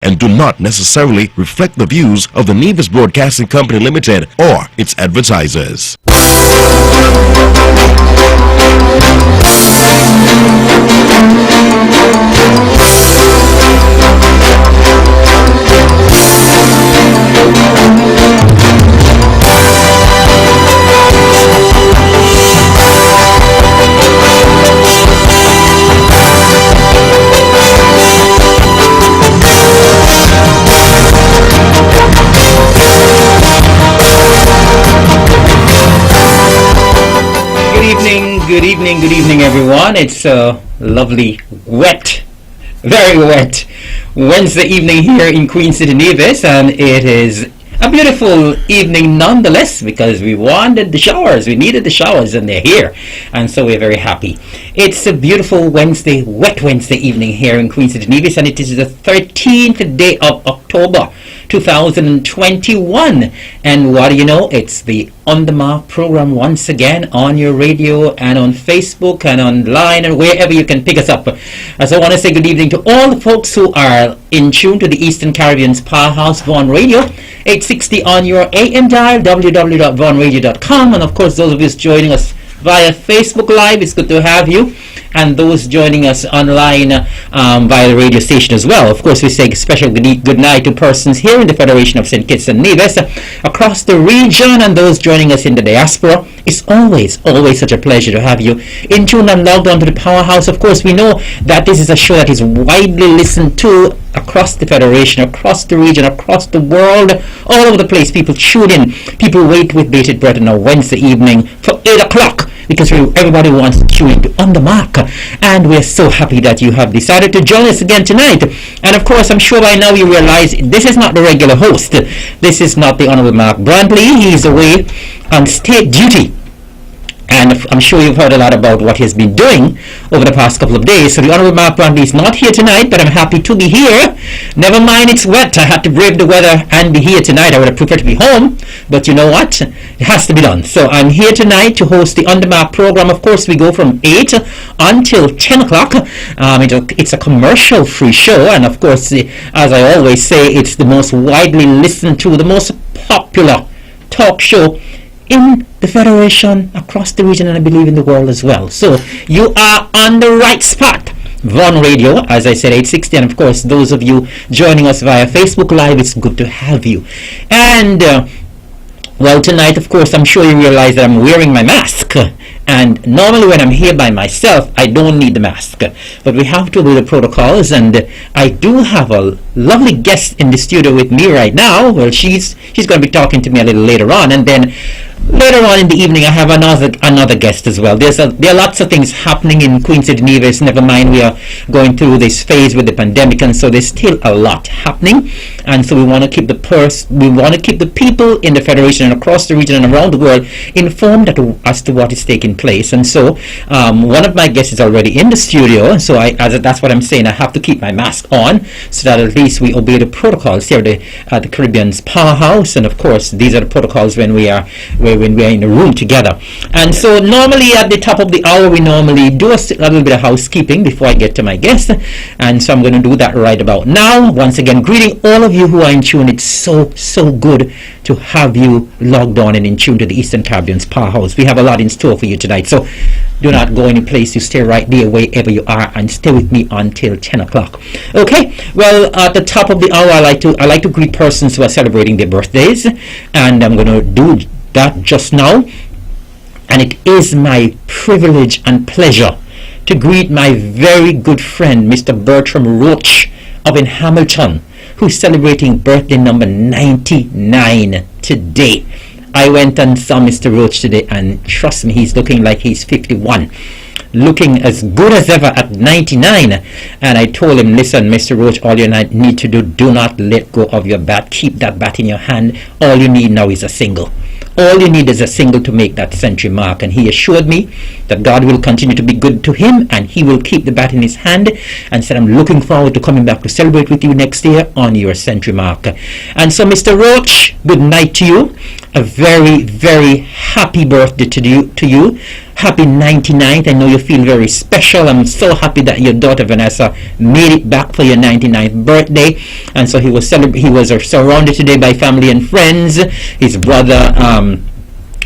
and do not necessarily reflect the views of the Nevis Broadcasting Company Limited or its advertisers. Good evening, everyone. It's a lovely, wet, very wet Wednesday evening here in Queen City, Nevis, and it is a beautiful evening nonetheless because we wanted the showers. We needed the showers, and they're here, and so we're very happy. It's a beautiful Wednesday, wet Wednesday evening here in Queen City, Nevis, and it is the 13th day of October 2021, and what do you know, it's the On The Mark program once again on your radio and on Facebook and online and wherever you can pick us up. As I want to say good evening to all the folks who are in tune to the Eastern Caribbean's powerhouse, Vaughan Radio, 860 on your AM dial, www.vaughanradio.com, and of course those of you joining us via Facebook Live, it's good to have you. And those joining us online via the radio station as well. Of course, we say special good night to persons here in the Federation of St. Kitts and Nevis, across the region, and those joining us in the diaspora. It's always such a pleasure to have you in tune and logged on to the Powerhouse. Of course, we know that this is a show that is widely listened to across the Federation, across the region, across the world, all over the place. People tune in. People wait with bated breath on a Wednesday evening for 8 o'clock. Because everybody wants to tune in to On The Mark, and we're so happy that you have decided to join us again tonight. And of course, I'm sure by now you realize this is not the regular host. This is not the Honorable Mark Brantley. He's away on state duty. And I'm sure you've heard a lot about what he's been doing over the past couple of days. So the Honorable Mark Brantley is not here tonight, but I'm happy to be here. Never mind, it's wet. I had to brave the weather and be here tonight. I would have preferred to be home, but you know what? It has to be done. So I'm here tonight to host the On The Mark program. Of course, we go from 8 until 10 o'clock. It's a commercial-free show, and of course, as I always say, it's the most widely listened to, the most popular talk show in the Federation, across the region, and I believe in the world as well. So you are on the right spot. Vaughan Radio, as I said, 860, and of course those of you joining us via Facebook Live, it's good to have you. And well, tonight, of course, I'm sure you realize that I'm wearing my mask. And normally when I'm here by myself, I don't need the mask. But we have to do the protocols, and I do have a lovely guest in the studio with me right now. Well, she's going to be talking to me a little later on, and then later on in the evening, I have another guest as well. There are lots of things happening in Queen City, Nevis. Never mind, we are going through this phase with the pandemic, and so there's still a lot happening. And so we want to keep the people in the Federation and across the region and around the world informed as to what is taking place. And so one of my guests is already in the studio, so that's what I'm saying. I have to keep my mask on so that at least we obey the protocols here at the Caribbean's Powerhouse. And of course, these are the protocols when we are in a room together. And so normally at the top of the hour, we normally do a little bit of housekeeping before I get to my guest. And so I'm going to do that right about now. Once again, greeting all of you who are in tune. It's so good to have you logged on and in tune to the Eastern Caribbean's Powerhouse. We have a lot in store for you tonight, so do not go any place. You stay right there wherever you are and stay with me until 10 o'clock. Okay, well, at the top of the hour, I like to greet persons who are celebrating their birthdays, and I'm going to do that just now. And it is my privilege and pleasure to greet my very good friend, Mr. Bertram Roach up in Hamilton, who's celebrating birthday number 99 today. I went and saw Mr. Roach today, and trust me, he's looking like he's 51. Looking as good as ever at 99. And I told him, listen, Mr. Roach, all you need to do not let go of your bat. Keep that bat in your hand. All you need now is a single. All you need is a single to make that century mark. And he assured me that God will continue to be good to him, and he will keep the bat in his hand, and said, I'm looking forward to coming back to celebrate with you next year on your century mark. And so, Mr. Roach, good night to you. A very, very happy birthday to you. Happy 99th. I know you feel very special. I'm so happy that your daughter Vanessa made it back for your 99th birthday. And so he was surrounded today by family and friends. His brother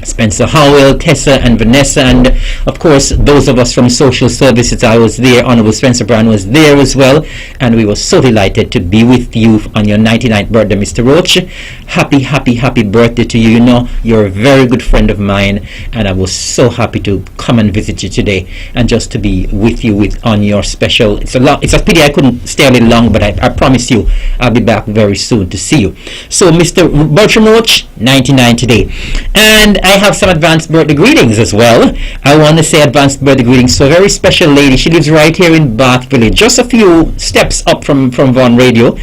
Spencer Howell, Tessa and Vanessa, and of course those of us from social services. I was there, Honorable Spencer Brown was there as well, and we were so delighted to be with you on your 99th birthday, Mr. Roach. Happy birthday to you. You know, you're a very good friend of mine, and I was so happy to come and visit you today and just to be with you on your special. It's a pity I couldn't stay a little long, but I promise you I'll be back very soon to see you. So Mr. Bertram Roach, 99 today, and I have some advanced birthday greetings as well. I want to say advanced birthday greetings to a very special lady. She lives right here in Bath Village, just a few steps up from Vaughan Radio.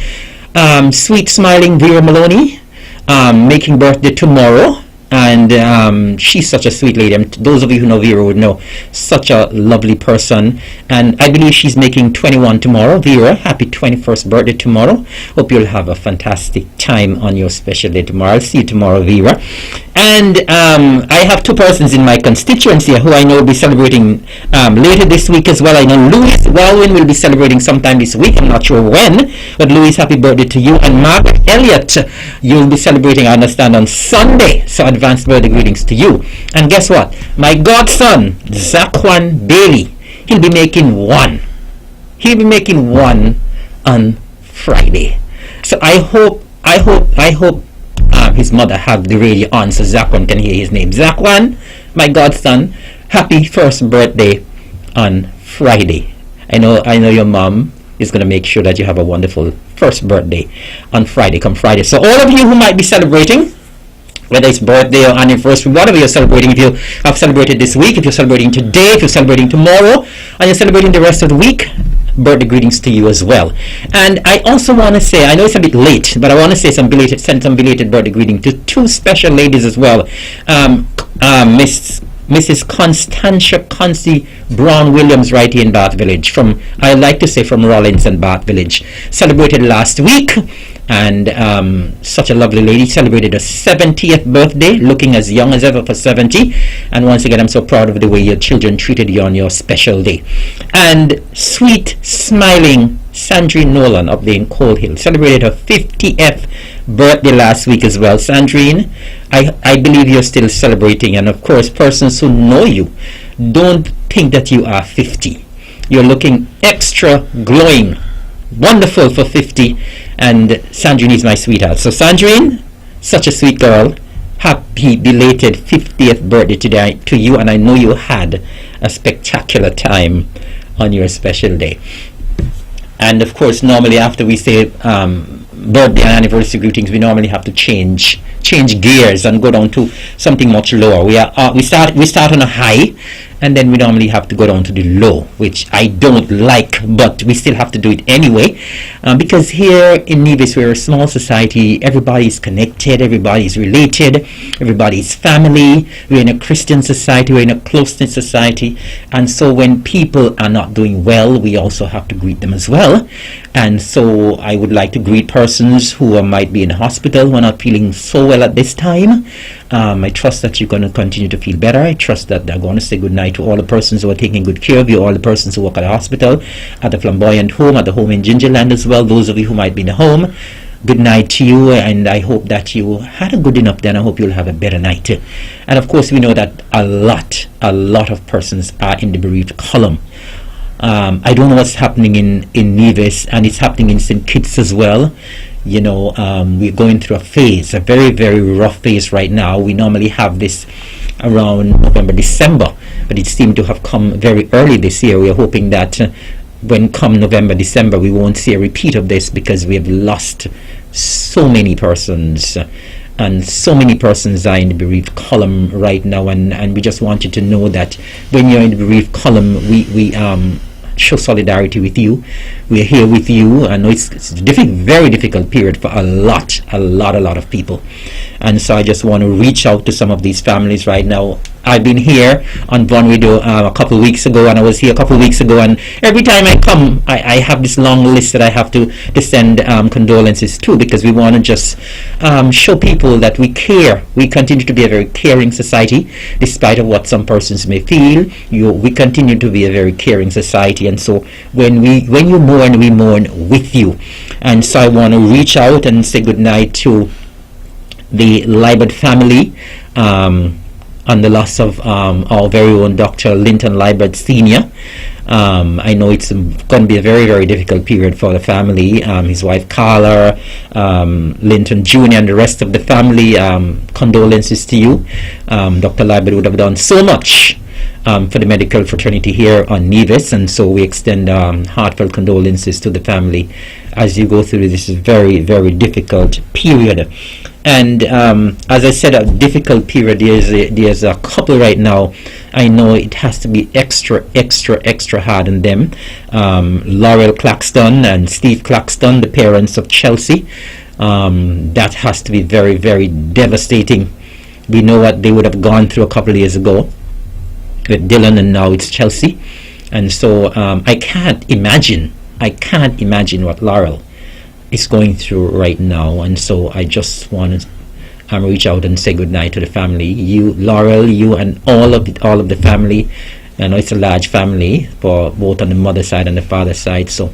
Sweet smiling Vera Maloney, making birthday tomorrow. And she's such a sweet lady. Those of you who know Vera would know, such a lovely person. And I believe she's making 21 tomorrow. Vera, happy 21st birthday tomorrow. Hope you'll have a fantastic time on your special day tomorrow. I'll see you tomorrow, Vera. And I have two persons in my constituency who I know will be celebrating later this week as well. I know Louis Walwyn will be celebrating sometime this week. I'm not sure when. But Louis, happy birthday to you. And Margaret Elliott, you'll be celebrating, I understand, on Sunday. So advanced birthday greetings to you. And guess what? My godson, Zaquan Bailey, he'll be making one. He'll be making one on Friday. So I hope his mother have the radio on so Zaquan can hear his name. Zaquan, my godson, happy first birthday on Friday. I know your mom is going to make sure that you have a wonderful first birthday on Friday, come Friday. So all of you who might be celebrating, whether it's birthday or anniversary, whatever you're celebrating, if you have celebrated this week, if you're celebrating today, if you're celebrating tomorrow, and you're celebrating the rest of the week, birthday greetings to you as well. And I also want to say, I know it's a bit late, but I want to say send some belated birthday greeting to two special ladies as well. Mrs. Constantia Concy Brown Williams right here in Bath Village, I like to say from Rollins and Bath Village, celebrated last week. And such a lovely lady, celebrated her 70th birthday, looking as young as ever for 70. And once again, I'm so proud of the way your children treated you on your special day. And sweet, smiling Sandrine Nolan up there in Cold Hill celebrated her 50th birthday last week as well. Sandrine, I believe you're still celebrating. And of course, persons who know you don't think that you are 50. You're looking extra glowing, wonderful for 50. And Sandrine is my sweetheart. So Sandrine, such a sweet girl, happy belated 50th birthday today to you, and I know you had a spectacular time on your special day. And of course, normally after we say birthday and anniversary greetings, we normally have to change gears and go down to something much lower. We start on a high, and then we normally have to go down to the low, which I don't like, but we still have to do it anyway, because here in Nevis we're a small society. Everybody is connected, everybody is related, everybody is family. We're in a Christian society, we're in a close-knit society, and so when people are not doing well, we also have to greet them as well. And so I would like to greet persons who might be in hospital, who are not feeling so well at this time. I trust that you're going to continue to feel better. I trust that they're going to say good night to all the persons who are taking good care of you, all the persons who work at the hospital, at the Flamboyant home, at the home in Gingerland as well. Those of you who might be in the home, good night to you, and I hope that you had a good enough day, and I hope you'll have a better night. And of course, we know that a lot of persons are in the bereaved column. I don't know what's happening in Nevis, and it's happening in St. Kitts as well. You know, we're going through a phase, a very, very rough phase right now. We normally have this around November, December, but it seemed to have come very early this year. We are hoping that when come November, December, we won't see a repeat of this, because we have lost so many persons, and so many persons are in the bereaved column right now, and we just want you to know that when you're in the bereaved column, we show solidarity with you. We're here with you. I know it's a very difficult period for a lot of people, and so I just want to reach out to some of these families right now. I've been here on Von Radio a couple of weeks ago, and I was here a couple of weeks ago, and every time I come, I have this long list that I have to send condolences to, because we want to just show people that we care. We continue to be a very caring society, despite of what some persons may feel. We continue to be a very caring society, and so when you mourn, we mourn with you. And so I want to reach out and say good night to the Libert family, on the loss of our very own Dr. Linton Libert Sr. I know it's going to be a very, very difficult period for the family. His wife Carla, Linton Jr. and the rest of the family, condolences to you. Dr. Libert would have done so much for the medical fraternity here on Nevis, and so we extend heartfelt condolences to the family as you go through this very, very difficult period. And as I said, a difficult period. There's a couple right now. I know it has to be extra hard on them. Laurel Claxton and Steve Claxton, the parents of Chelsea. That has to be very, very devastating. We know what they would have gone through a couple of years ago with Dylan, and now it's Chelsea. And so I can't imagine what Laurel is going through right now. And so I just want to reach out and say good night to the family. You, Laurel, you, and all of the family. I know it's a large family, for both on the mother side and the father side. So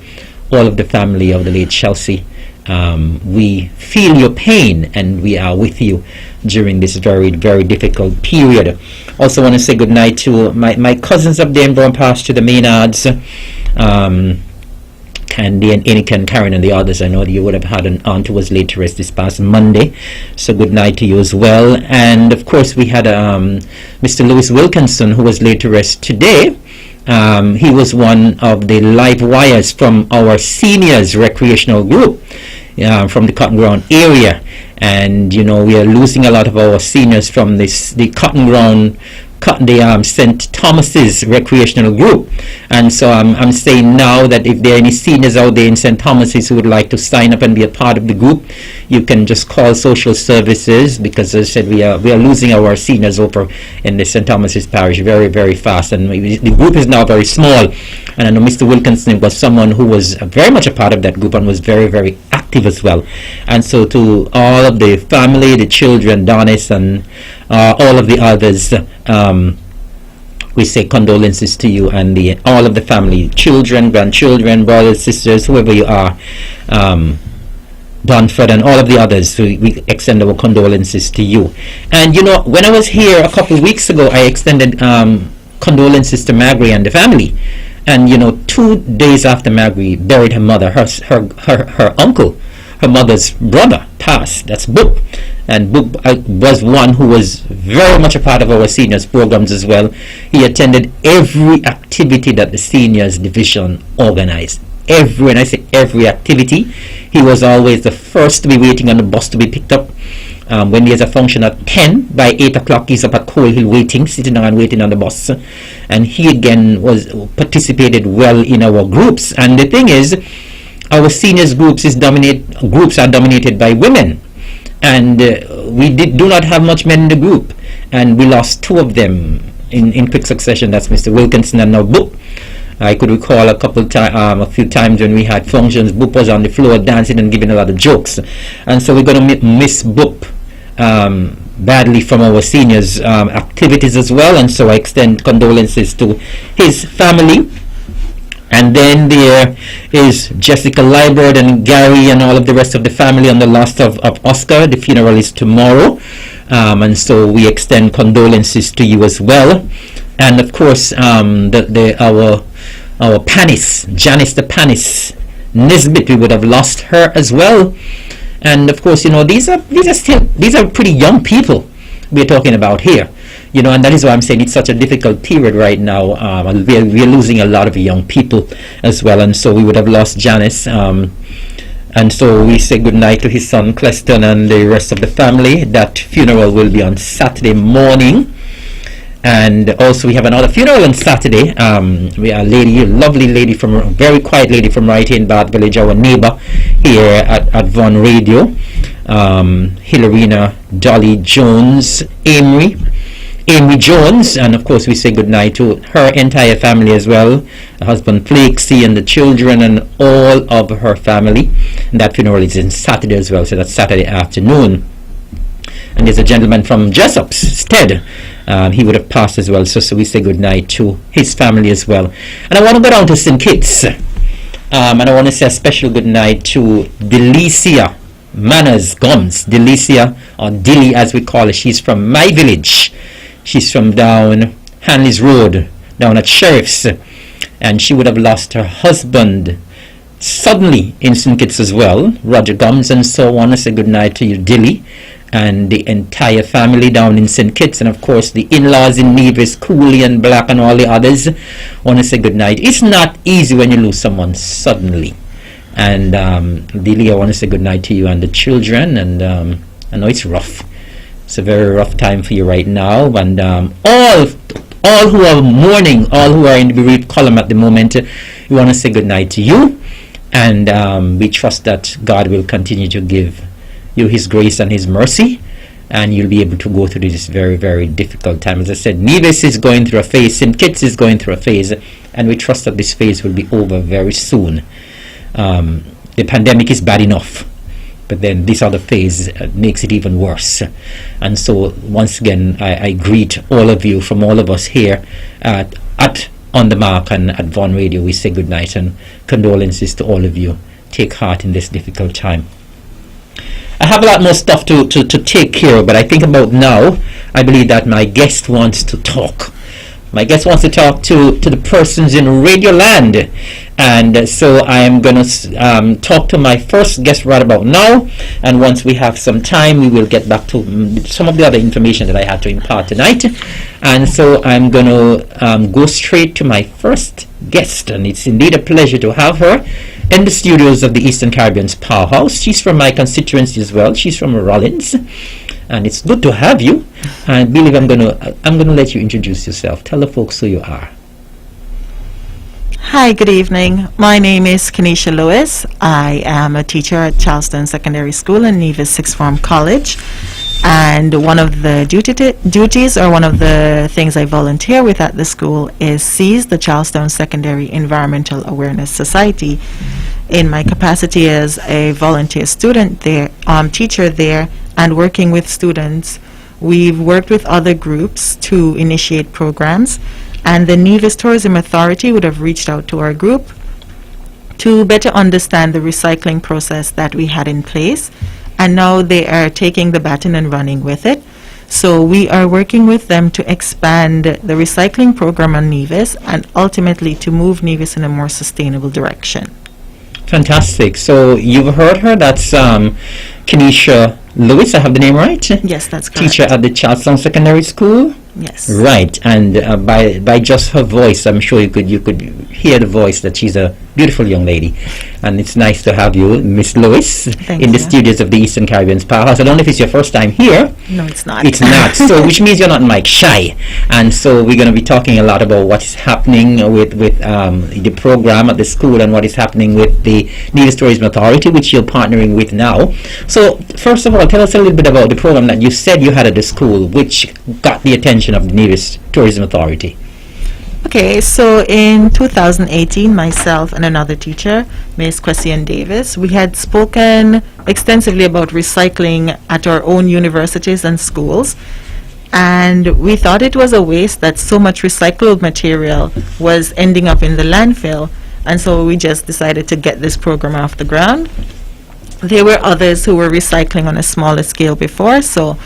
all of the family of the late Chelsea, we feel your pain, and we are with you during this very, very difficult period. Also want to say good night to my cousins up there in Brown Pasture, the Maynards, Candy and Inick and Karen and the others. I know that you would have had an aunt who was laid to rest this past Monday, so good night to you as well. And of course we had Mr. Lewis Wilkinson, who was laid to rest today. He was one of the live wires from our seniors recreational group from the Cotton Ground area, and you know, we are losing a lot of our seniors from the St. Thomas's recreational group. And so I'm saying now that if there are any seniors out there in St. Thomas's who would like to sign up and be a part of the group, you can just call social services, because as I said, we are losing our seniors over in the St. Thomas's parish very, very fast, and the group is now very small. And I know Mr. Wilkinson was someone who was very much a part of that group and was very, very active as well. And so to all of the family, the children, Donis, and all of the others, we say condolences to you and all of the family, children, grandchildren, brothers, sisters, whoever you are, Dunford and all of the others. We extend our condolences to you. And you know, when I was here a couple of weeks ago, I extended condolences to Magri and the family. And you know, 2 days after Magri buried her mother, her uncle, her mother's brother, passed. That's Boop. And Boop was one who was very much a part of our seniors programs as well. He attended every activity that the seniors division organized. When I say every activity, he was always the first to be waiting on the bus to be picked up. When there's a function at 10, by 8 o'clock he's up at Coal Hill sitting down and waiting on the bus. And he again participated well in our groups. And the thing is, our seniors groups are dominated by women, and we do not have much men in the group, and we lost 2 of them in quick succession. That's Mr. Wilkinson and now Boop. I could recall a few times when we had functions, Boop was on the floor dancing and giving a lot of jokes, and so we're going to miss Boop badly from our seniors activities as well. And so I extend condolences to his family. And then there is Jessica Libert and Gary and all of the rest of the family on the loss of Oscar. The funeral is tomorrow, and so we extend condolences to you as well. And of course, our Panis, Janice the Panis Nisbet, we would have lost her as well. And of course, you know, these are pretty young people we're talking about here. You know, and that is why I'm saying it's such a difficult period right now. We're losing a lot of young people as well, and so we would have lost Janice. And so we say goodnight to his son Cleston and the rest of the family. That funeral will be on Saturday morning. And also we have another funeral on Saturday. We are a lovely lady, very quiet lady from right here in Bath Village, our neighbor here at Von Radio, Hilarina Dolly Jones Amory. Amy Jones, and of course we say goodnight to her entire family as well, her husband Flakesy and the children and all of her family. And that funeral is in Saturday as well, so that's Saturday afternoon. And there's a gentleman from Jessop's, Stead. He would have passed as well, so we say goodnight to his family as well. And I want to go down to St. Kitts, and I want to say a special goodnight to Delicia Manners Gums. Delicia, or Dilly as we call her, she's from my village. She's from down Hanley's Road, down at Sheriff's, and she would have lost her husband suddenly in St. Kitts as well, Roger Gums, and so I want to say goodnight to you, Dilly, and the entire family down in St. Kitts, and of course the in-laws in Nevis, Cooley and Black and all the others. I want to say goodnight. It's not easy when you lose someone suddenly, and Dilly, I want to say goodnight to you and the children, and I know it's rough. It's a very rough time for you right now, and all who are mourning, all who are in the bereaved column at the moment, we want to say goodnight to you, and we trust that God will continue to give you His grace and His mercy, and you'll be able to go through this very, very difficult time. As I said, Nevis is going through a phase, St. Kitts is going through a phase, and we trust that this phase will be over very soon. The pandemic is bad enough, but then this other phase makes it even worse. And so once again, I greet all of you from all of us here at On The Mark and at Vaughan Radio. We say good night and condolences to all of you. Take heart in this difficult time. I have a lot more stuff to take care of, but I think about now, I believe that my guest wants to talk. My guest wants to talk to the persons in Radio Land, and so I am going to talk to my first guest right about now, and once we have some time we will get back to some of the other information that I had to impart tonight. And so I'm going to go straight to my first guest, and it's indeed a pleasure to have her in the studios of the Eastern Caribbean's Powerhouse. She's from my constituency as well. She's from Rollins, and it's good to have you. I believe I'm gonna let you introduce yourself. Tell the folks who you are. Hi, good evening. My name is Kenesha Lewis. I am a teacher at Charleston Secondary School and Nevis Sixth Form College. And one of the duties, or one of the things I volunteer with at the school, is SEAS, the Charleston Secondary Environmental Awareness Society. In my capacity as a volunteer student there, teacher there, and working with students, we've worked with other groups to initiate programs, and the Nevis Tourism Authority would have reached out to our group to better understand the recycling process that we had in place, and now they are taking the baton and running with it. So we are working with them to expand the recycling program on Nevis and ultimately to move Nevis in a more sustainable direction. Fantastic. So you've heard her. That's Kenesha Lewis. I have the name right? Yes, that's correct. Teacher at the Charleston Secondary School. Yes. Right. And by just her voice, I'm sure you could hear the voice that she's a beautiful young lady. And it's nice to have you, Miss Lewis, in the studios of the Eastern Caribbean's Powerhouse. I don't know if it's your first time here. No, it's not. It's not. So, which means you're not mic shy. And so we're going to be talking a lot about what is happening with the program at the school and what is happening with the Nevis Tourism Authority, which you're partnering with now. So, first of all, tell us a little bit about the program that you said you had at the school, which got the attention of the Nevis Tourism Authority. Okay, so in 2018, myself and another teacher, Ms. Kwesian Davis, we had spoken extensively about recycling at our own universities and schools, and we thought it was a waste that so much recycled material was ending up in the landfill, and so we just decided to get this program off the ground. There were others who were recycling on a smaller scale before, so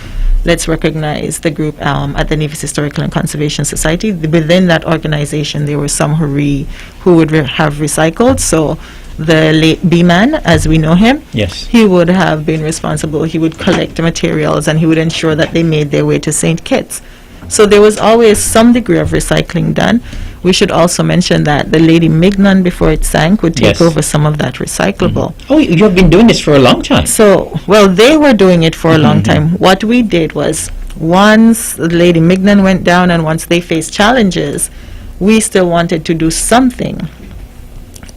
let's recognize the group at the Nevis Historical and Conservation Society. Within that organization, there were some who would have recycled. So the late B-man, as we know him, yes, he would have been responsible. He would collect the materials and he would ensure that they made their way to St. Kitts. So there was always some degree of recycling done. We should also mention that the Lady Mignon, before it sank, would take over some of that recyclable. Oh, you have been doing this for a long time. So, well, they were doing it for a long time. What we did was, once the Lady Mignon went down and once they faced challenges, we still wanted to do something.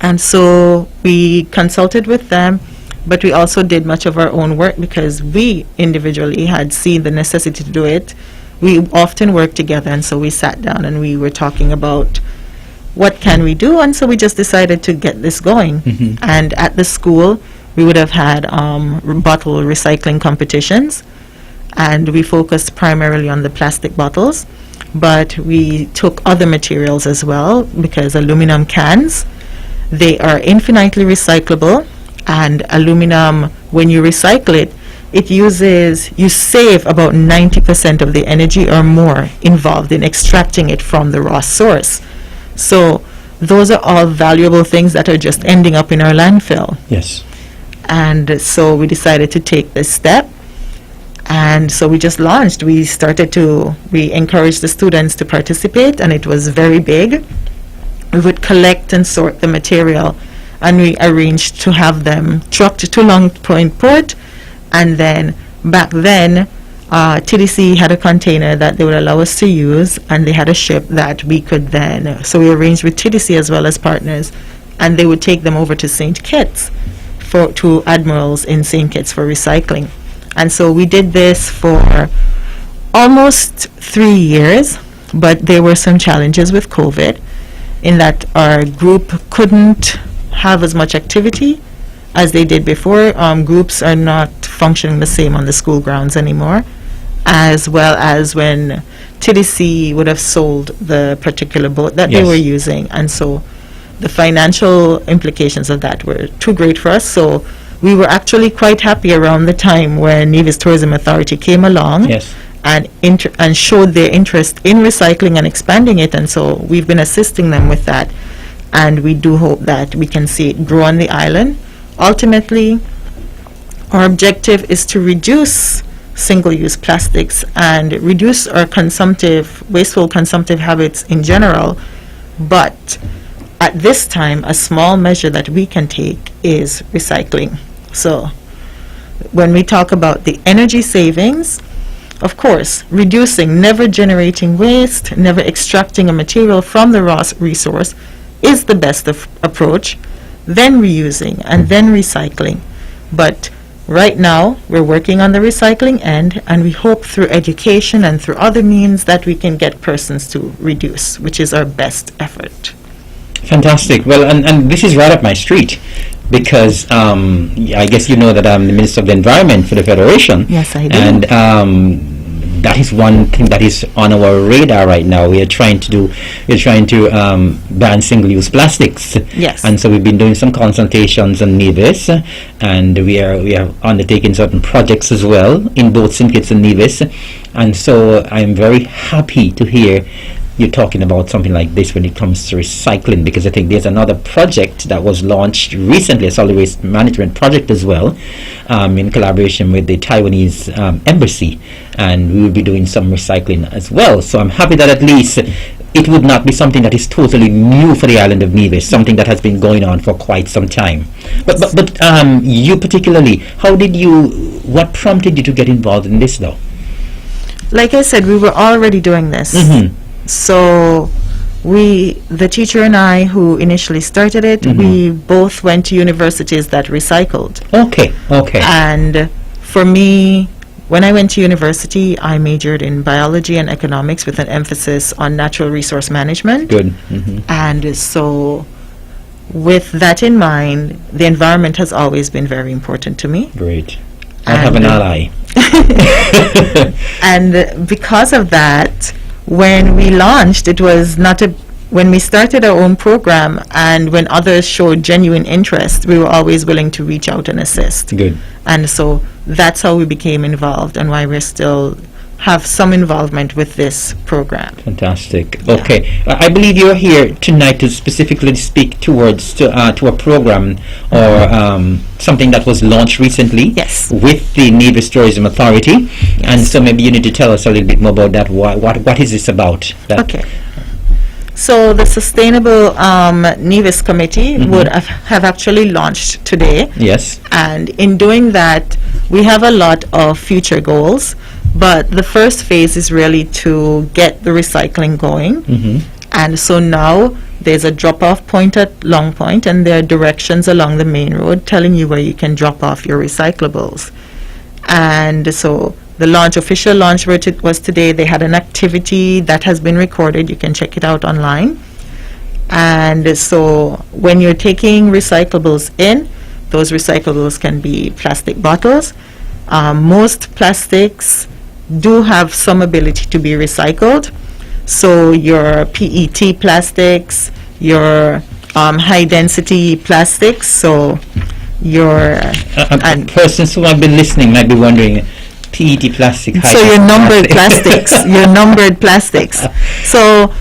And so we consulted with them, but we also did much of our own work because we individually had seen the necessity to do it. we often work together, and so we sat down and we were talking about what can we do, and so we just decided to get this going. And at the school, we would have had bottle recycling competitions, and we focused primarily on the plastic bottles, but we took other materials as well, because aluminum cans, they are infinitely recyclable, and aluminum, when you recycle it, you save about 90% of the energy or more involved in extracting it from the raw source. So those are all valuable things that are just ending up in our landfill. Yes. And so we decided to take this step. And so we just launched. We encouraged the students to participate, and it was very big. We would collect and sort the material, and we arranged to have them trucked to Long Point Port. And then back then, TDC had a container that they would allow us to use, and they had a ship that we could then, so we arranged with TDC as well as partners, and they would take them over to St. Kitts, to Admirals in St. Kitts for recycling. And so we did this for almost 3 years, but there were some challenges with COVID in that our group couldn't have as much activity as they did before. Groups are not functioning the same on the school grounds anymore, as well as when TDC would have sold the particular boat that they were using. And so the financial implications of that were too great for us. So we were actually quite happy around the time when Nevis Tourism Authority came along and showed their interest in recycling and expanding it. And so we've been assisting them with that. And we do hope that we can see it grow on the island. Ultimately, our objective is to reduce single-use plastics and reduce our wasteful consumptive habits in general. But at this time, a small measure that we can take is recycling. So when we talk about the energy savings, of course, reducing, never generating waste, never extracting a material from the raw resource is the best approach, then reusing, and then recycling. But right now, we're working on the recycling end, and we hope through education and through other means that we can get persons to reduce, which is our best effort. Fantastic. Well, and this is right up my street, because I guess you know that I'm the Minister of the Environment for the Federation. Yes, I do. And that is one thing that is on our radar right now. We're trying to ban single-use plastics. Yes. And so we've been doing some consultations on Nevis, and we are undertaking certain projects as well in both St. Kitts and Nevis. And so I'm very happy to hear you talking about something like this when it comes to recycling, because I think there's another project that was launched recently, a solid waste management project as well, in collaboration with the Taiwanese embassy, and we will be doing some recycling as well. So I'm happy that at least it would not be something that is totally new for the island of Nevis, something that has been going on for quite some time. But you particularly, what prompted you to get involved in this though? Like I said, we were already doing this. So the teacher and I who initially started it, we both went to universities that recycled. Okay. And for me, when I went to university, I majored in biology and economics with an emphasis on natural resource management. Good. And so with that in mind, the environment has always been very important to me. Great. I have an ally. And because of that, when we launched, it was when we started our own program, and when others showed genuine interest, we were always willing to reach out and assist. Good. And so that's how we became involved, and why we still have some involvement with this program. Fantastic. Okay. I believe you're here tonight to specifically speak to a program or something that was launched recently. Yes. With the Nevis Tourism Authority. Yes. And so maybe you need to tell us a little bit more about that. What is this about? Okay. So the Sustainable Nevis Committee would have actually launched today. Yes. And in doing that, we have a lot of future goals. But the first phase is really to get the recycling going. And so now there's a drop-off point at Long Point, and there are directions along the main road telling you where you can drop off your recyclables. And so the official launch was today. They had an activity that has been recorded. You can check it out online. And so when you're taking recyclables in, those recyclables can be plastic bottles. Most plastics do have some ability to be recycled. So your PET plastics, your high density plastics, so your and persons who have been listening might be wondering, PET plastic. so your numbered plastics, your numbered plastics. So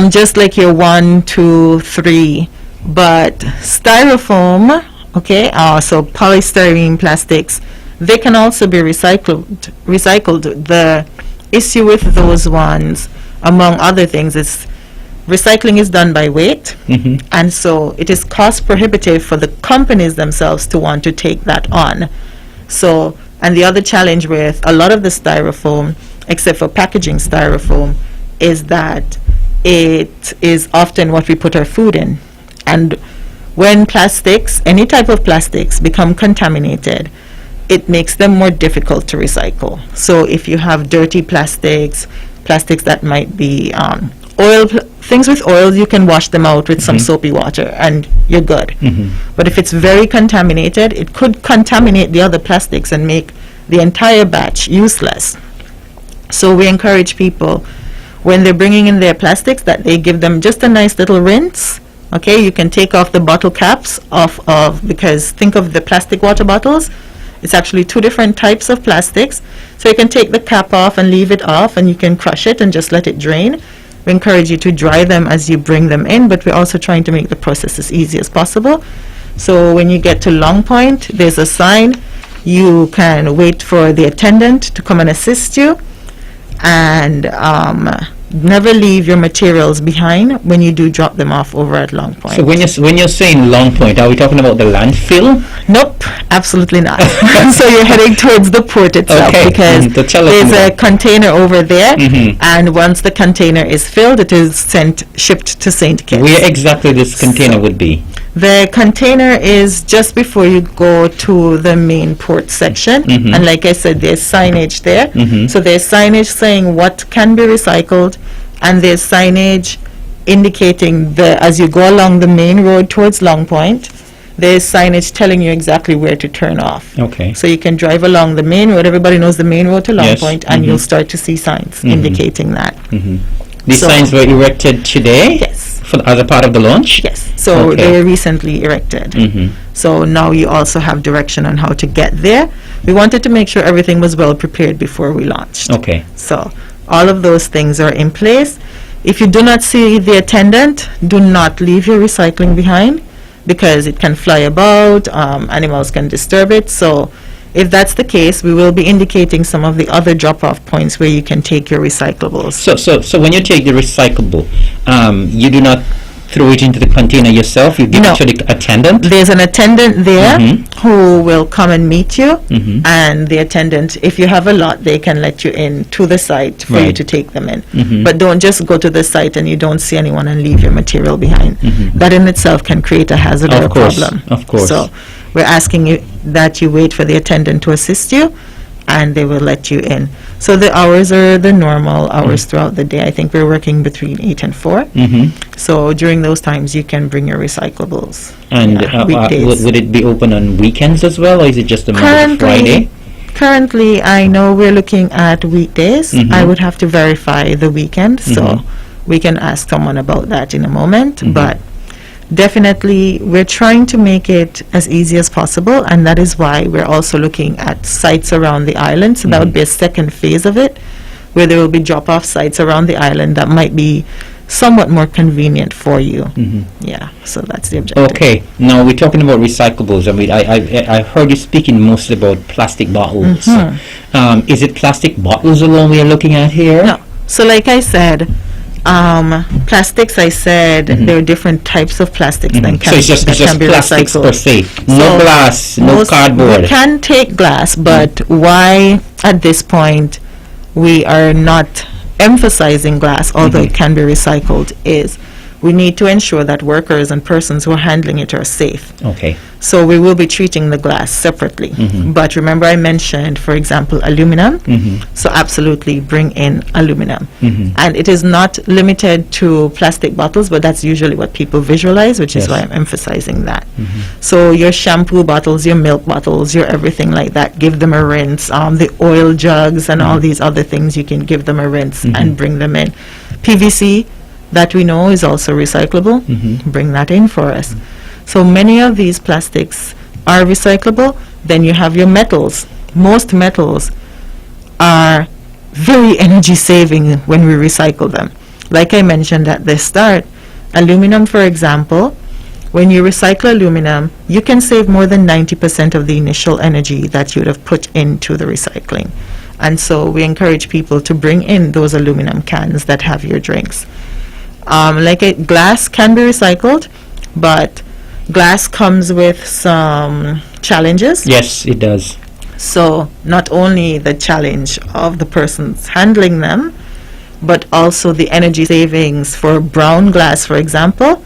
just like your 1, 2, 3, but styrofoam, okay, so polystyrene plastics, they can also be recycled. The issue with those ones, among other things, is recycling is done by weight, and so it is cost prohibitive for the companies themselves to want to take that on. So, and the other challenge with a lot of the styrofoam, except for packaging styrofoam, is that it is often what we put our food in. And when plastics, any type of plastics, become contaminated, it makes them more difficult to recycle. So if you have dirty plastics that might be things with oil, you can wash them out with some soapy water and you're good. But if it's very contaminated, it could contaminate the other plastics and make the entire batch useless. So we encourage people, when they're bringing in their plastics, that they give them just a nice little rinse. Okay, you can take off the bottle caps because think of the plastic water bottles. It's actually 2 different types of plastics. So you can take the cap off and leave it off, and you can crush it and just let it drain. We encourage you to dry them as you bring them in, but we're also trying to make the process as easy as possible. So when you get to Long Point, there's a sign. You can wait for the attendant to come and assist you, and never leave your materials behind when you do drop them off over at Long Point. So when you're saying Long Point, are we talking about the landfill? Nope, absolutely not. So you're heading towards the port itself, because there's a container over there, and once the container is filled, it is shipped to St. Kitts. Where exactly this container would be? The container is just before you go to the main port section, and like I said, there's signage there. So there's signage saying what can be recycled, and there's signage indicating as you go along the main road towards Long Point, there's signage telling you exactly where to turn off. Okay. So you can drive along the main road. Everybody knows the main road to Long Point, and you'll start to see signs indicating that. These signs were erected today? Yes. As a part of the launch? Yes. So they were recently erected. So now you also have direction on how to get there. We wanted to make sure everything was well prepared before we launched. Okay. So all of those things are in place. If you do not see the attendant, do not leave your recycling behind, because it can fly about, animals can disturb it. So if that's the case, we will be indicating some of the other drop-off points where you can take your recyclables. So when you take the recyclable, you do not throw it into the container yourself? You give it to the attendant? There's an attendant there who will come and meet you, and the attendant, if you have a lot, they can let you in to the site for you to take them in. But don't just go to the site and you don't see anyone and leave your material behind. That in itself can create a hazard or a problem. Of course. So we're asking you that you wait for the attendant to assist you, and they will let you in. So the hours are the normal hours throughout the day. I think we're working between 8 and 4. So during those times, you can bring your recyclables. And would it be open on weekends as well, or is it just a Monday to Friday? Currently, I know we're looking at weekdays. I would have to verify the weekend, so we can ask someone about that in a moment. But definitely, we're trying to make it as easy as possible, and that is why we're also looking at sites around the island. So that would be a second phase of it, where there will be drop-off sites around the island that might be somewhat more convenient for you. Yeah, so that's the objective. Okay, now we're talking about recyclables. I mean, I heard you speaking mostly about plastic bottles. Is it plastic bottles alone we are looking at here? No. So like I said, plastics, I said there are different types of plastics that can, so it's just be plastics recycled. per se. No glass, no cardboard. We can take glass, but why at this point we are not emphasizing glass, although it can be recycled, is we need to ensure that workers and persons who are handling it are safe. Okay. So we will be treating the glass separately. But remember I mentioned, for example, aluminum. So absolutely bring in aluminum. And it is not limited to plastic bottles, but that's usually what people visualize, which is Yes. why I'm emphasizing that. So your shampoo bottles, your milk bottles, your everything like that, give them a rinse. The oil jugs and all these other things, you can give them a rinse and bring them in. PVC, that we know is also recyclable. Bring that in for us. So many of these plastics are recyclable. Then you have your metals. Most metals are very energy saving when we recycle them. Like I mentioned at the start, aluminum, for example, when you recycle aluminum, you can save more than 90% of the initial energy that you would have put into the recycling. And so we encourage people to bring in those aluminum cans that have your drinks. Glass can be recycled, but glass comes with some challenges. Yes, it does. So not only the challenge of the persons handling them, but also the energy savings for brown glass, for example.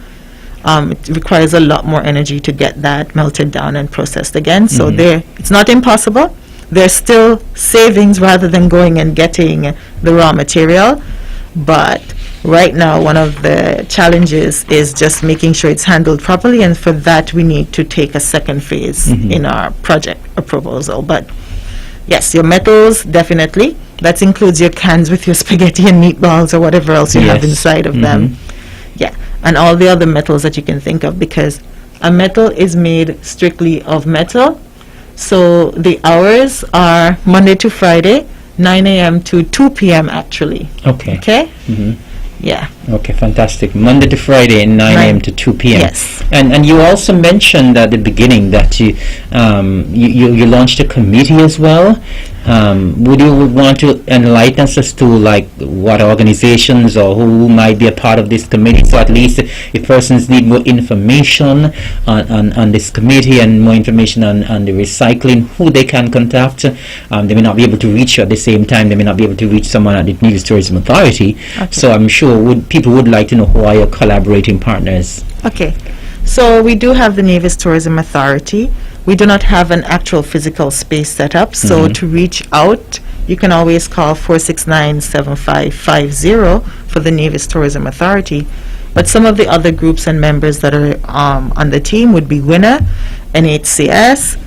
It requires a lot more energy to get that melted down and processed again. So it's not impossible. There's still savings rather than going and getting the raw material. But right now, one of the challenges is just making sure it's handled properly, and for that we need to take a second phase in our project proposal. But yes, your metals, definitely. That includes your cans with your spaghetti and meatballs or whatever else you have Yes. inside of them. Yeah, and all the other metals that you can think of, because a metal is made strictly of metal. So the hours are Monday to Friday, 9 a.m. to 2 p.m. actually. Okay. Okay? Yeah. Okay, fantastic. Monday to Friday, 9 a.m. to 2 p.m. Yes. And you also mentioned at the beginning that you launched a committee as well. Would you want to enlighten us as to like what organizations or who might be a part of this committee? So at least if persons need more information on this committee and more information on the recycling, who they can contact. They may not be able to reach you at the same time. They may not be able to reach someone at the Nevis Tourism Authority. Okay. So I'm sure people would like to know who are your collaborating partners. Okay. So we do have the Nevis Tourism Authority. We do not have an actual physical space set up, so to reach out, you can always call 469-7550 for the Nevis Tourism Authority. But some of the other groups and members that are on the team would be WINA, NHCS,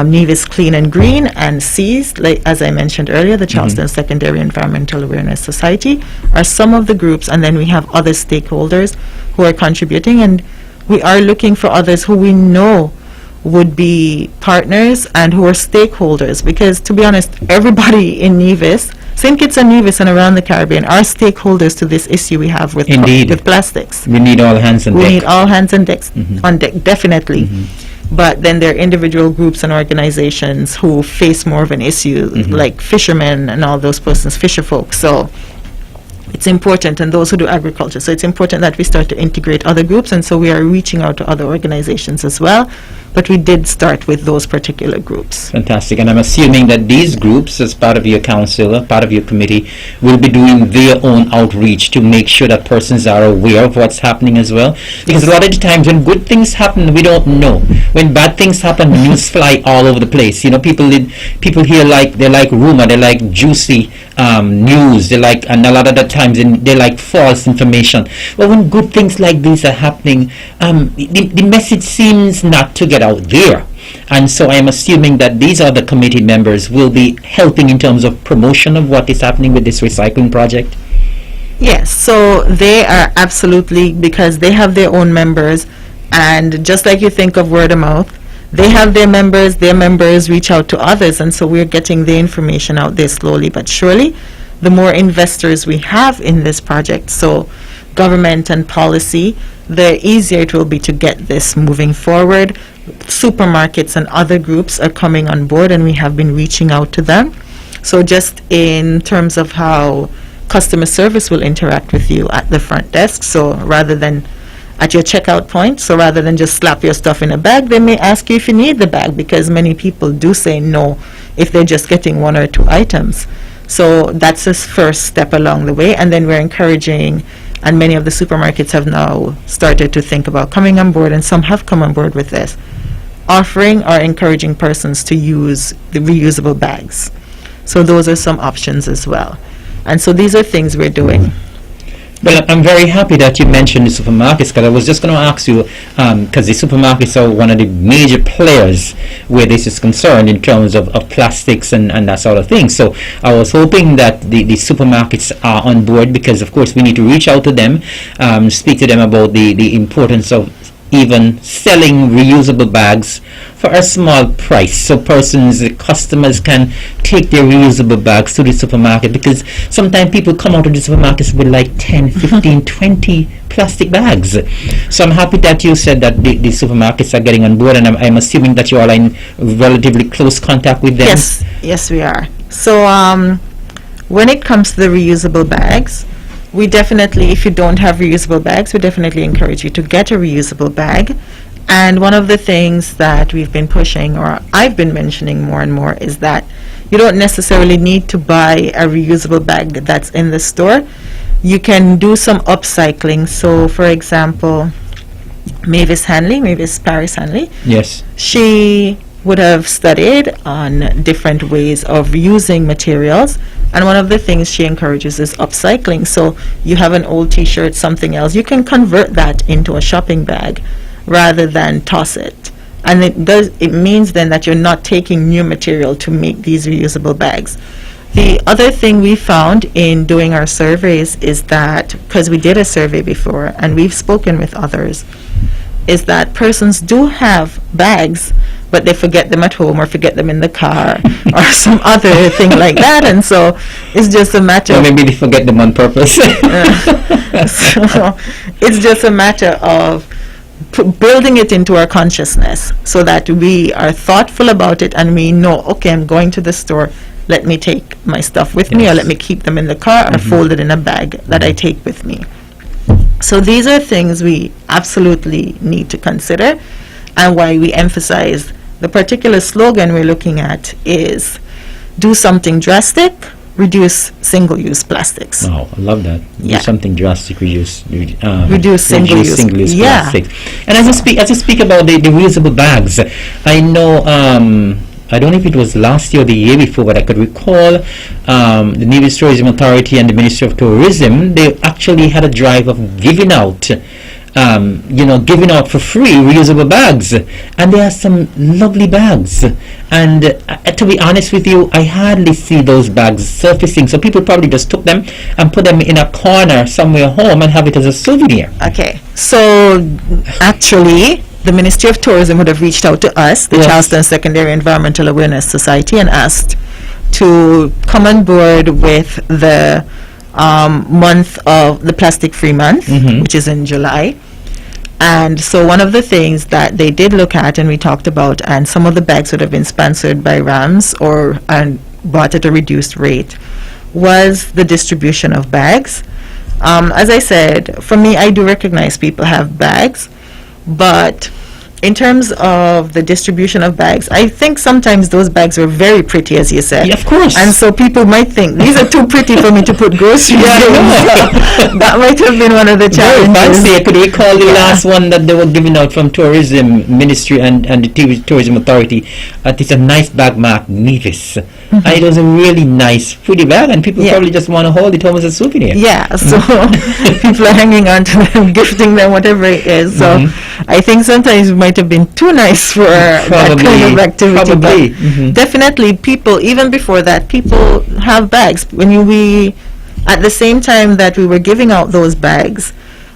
Nevis Clean and Green, and SEAS, like as I mentioned earlier, the Charleston Secondary Environmental Awareness Society, are some of the groups, and then we have other stakeholders who are contributing, and we are looking for others who we know would be partners and who are stakeholders, because to be honest, everybody in Nevis, St. Kitts and Nevis and around the Caribbean, are stakeholders to this issue we have with with plastics. We need all hands on deck. We need all hands on deck, definitely. But then there are individual groups and organizations who face more of an issue, like fishermen and all those persons, fisher folk. So it's important, and those who do agriculture. So it's important that we start to integrate other groups, and so we are reaching out to other organizations as well. But we did start with those particular groups. Fantastic. And I'm assuming that these groups, as part of your council, part of your committee, will be doing their own outreach to make sure that persons are aware of what's happening as well. Because a lot of the times when good things happen, we don't know. When bad things happen, news fly all over the place. You know, people hear they like rumor, they like juicy news, and a lot of the times they like false information. But when good things like these are happening, the message seems not to get out there. And so I am assuming that these other committee members will be helping in terms of promotion of what is happening with this recycling project. Yes, so they are absolutely, because they have their own members, and just like you think of word of mouth, they have their members reach out to others, and so we're getting the information out there slowly but surely. The more investors we have in this project, so government and policy, the easier it will be to get this moving forward. Supermarkets and other groups are coming on board, and we have been reaching out to them. So just in terms of how customer service will interact with you at the front desk, so rather than at your checkout point, so rather than just slap your stuff in a bag, they may ask you if you need the bag, because many people do say no if they're just getting one or two items. So that's the first step along the way, and then we're encouraging and many of the supermarkets have now started to think about coming on board, and some have come on board with this, offering or encouraging persons to use the reusable bags. So those are some options as well. And so these are things we're doing. Well, I'm very happy that you mentioned the supermarkets, because I was just going to ask you, because the supermarkets are one of the major players where this is concerned in terms of plastics and that sort of thing. So I was hoping that the supermarkets are on board, because of course we need to reach out to them, speak to them about the importance of even selling reusable bags for a small price, so customers can take their reusable bags to the supermarket, because sometimes people come out of the supermarkets with like 10, 15, 20 plastic bags. So I'm happy that you said that the supermarkets are getting on board, and I'm assuming that you are in relatively close contact with them. Yes, we are. So when it comes to the reusable bags, we definitely, if you don't have reusable bags, we definitely encourage you to get a reusable bag. And one of the things that we've been pushing, or I've been mentioning more and more, is that you don't necessarily need to buy a reusable bag that's in the store. You can do some upcycling. So, for example, Mavis Paris Hanley, yes, she would have studied on different ways of using materials, and one of the things she encourages is upcycling. So you have an old t-shirt, something else, you can convert that into a shopping bag rather than toss it. And it means then that you're not taking new material to make these reusable bags. The other thing we found in doing our surveys is that, because we did a survey before and we've spoken with others, is that persons do have bags, but they forget them at home or forget them in the car or some other thing like that. And so it's just a matter of... maybe they forget them on purpose. So it's just a matter of building it into our consciousness so that we are thoughtful about it and we know, okay, I'm going to the store, let me take my stuff with me, or let me keep them in the car or fold it in a bag that I take with me. So these are things we absolutely need to consider, and why we emphasize the particular slogan we're looking at is do something drastic, reduce single-use plastics. Oh, I love that. Yeah. Do something drastic, reduce single-use plastics. And as I speak about the reusable bags, I know, I don't know if it was last year or the year before, but I could recall the Nevis Tourism Authority and the Ministry of Tourism, they actually had a drive of giving out for free reusable bags, and there are some lovely bags, and to be honest with you, I hardly see those bags surfacing, so people probably just took them and put them in a corner somewhere home and have it as a souvenir. Okay, so actually the Ministry of Tourism would have reached out to us, the Charleston Secondary Environmental Awareness Society, and asked to come on board with the month of the Plastic-Free Month, which is in July. And so one of the things that they did look at and we talked about, and some of the bags would have been sponsored by RAMS and bought at a reduced rate, was the distribution of bags. As I said, for me, I do recognize people have bags, but in terms of the distribution of bags, I think sometimes those bags are very pretty, as you said. Yeah, of course. And so people might think, these are too pretty for me to put groceries in. So that might have been one of the challenges. I could recall the last one that they were giving out from Tourism Ministry and the Tourism Authority. It's a nice bag marked Nevis. And it was a really nice, pretty bag, and people probably just want to hold it home as a souvenir. Yeah, so people are hanging on to them, gifting them, whatever it is. So I think sometimes it might have been too nice for that kind of activity. But definitely people, even before that, people have bags. At the same time that we were giving out those bags,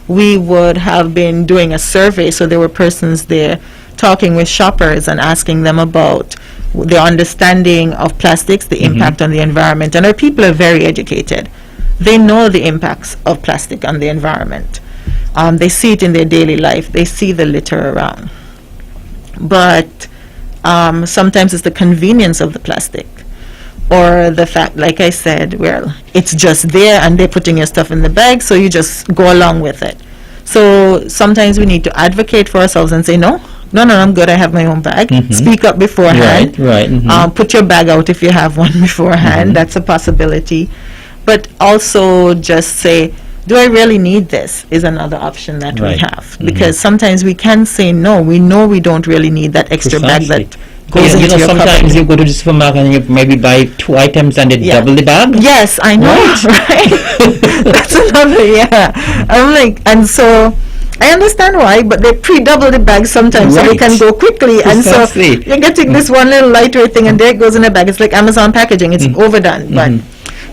we would have been doing a survey. So there were persons there talking with shoppers and asking them about their understanding of plastics, the impact on the environment. And our people are very educated. They know the impacts of plastic on the environment. They see it in their daily life. They see the litter around. But sometimes it's the convenience of the plastic, or the fact, like I said, well, it's just there and they're putting your stuff in the bag, so you just go along with it. So sometimes we need to advocate for ourselves and say, no, I'm good, I have my own bag. Speak up beforehand. Right. Put your bag out if you have one beforehand. That's a possibility. But also just say, do I really need this, is another option that we Right. have. Because sometimes we can say no. We know we don't really need that extra bag Precisely. that goes You into know, your sometimes cupboard. you go to the supermarket and you maybe buy 2 items and they Yeah. double the bag. Yes, I know, right? That's another, I'm like, and so I understand why, but they pre-double the bag sometimes so they Right. can go quickly. And so Precisely. you're getting this one little lightweight thing and there it goes in a bag. It's like Amazon packaging. It's overdone. But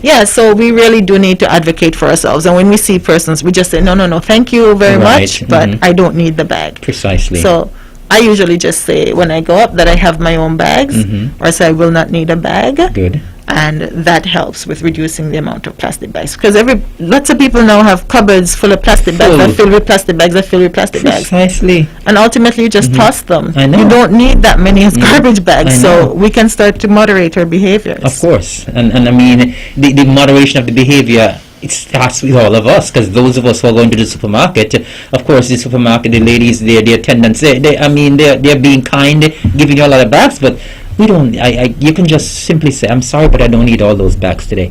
yeah, so we really do need to advocate for ourselves. And when we see persons, we just say, no, thank you very Right. much, but I don't need the bag. Precisely. So I usually just say when I go up that I have my own bags, or say I will not need a bag. Good. And that helps with reducing the amount of plastic bags. Because lots of people now have cupboards full of plastic bags that fill with plastic bags that fill with plastic bags. Precisely. And ultimately you just toss them. I know. You don't need that many as garbage bags. I So know. we can start to moderate our behaviors. Of course. And I mean, the moderation of the behavior, it starts with all of us, because those of us who are going to the supermarket, of course, the supermarket, the ladies, the attendants, they're being kind, giving you a lot of bags, but we don't. You can just simply say, "I'm sorry, but I don't need all those bags today."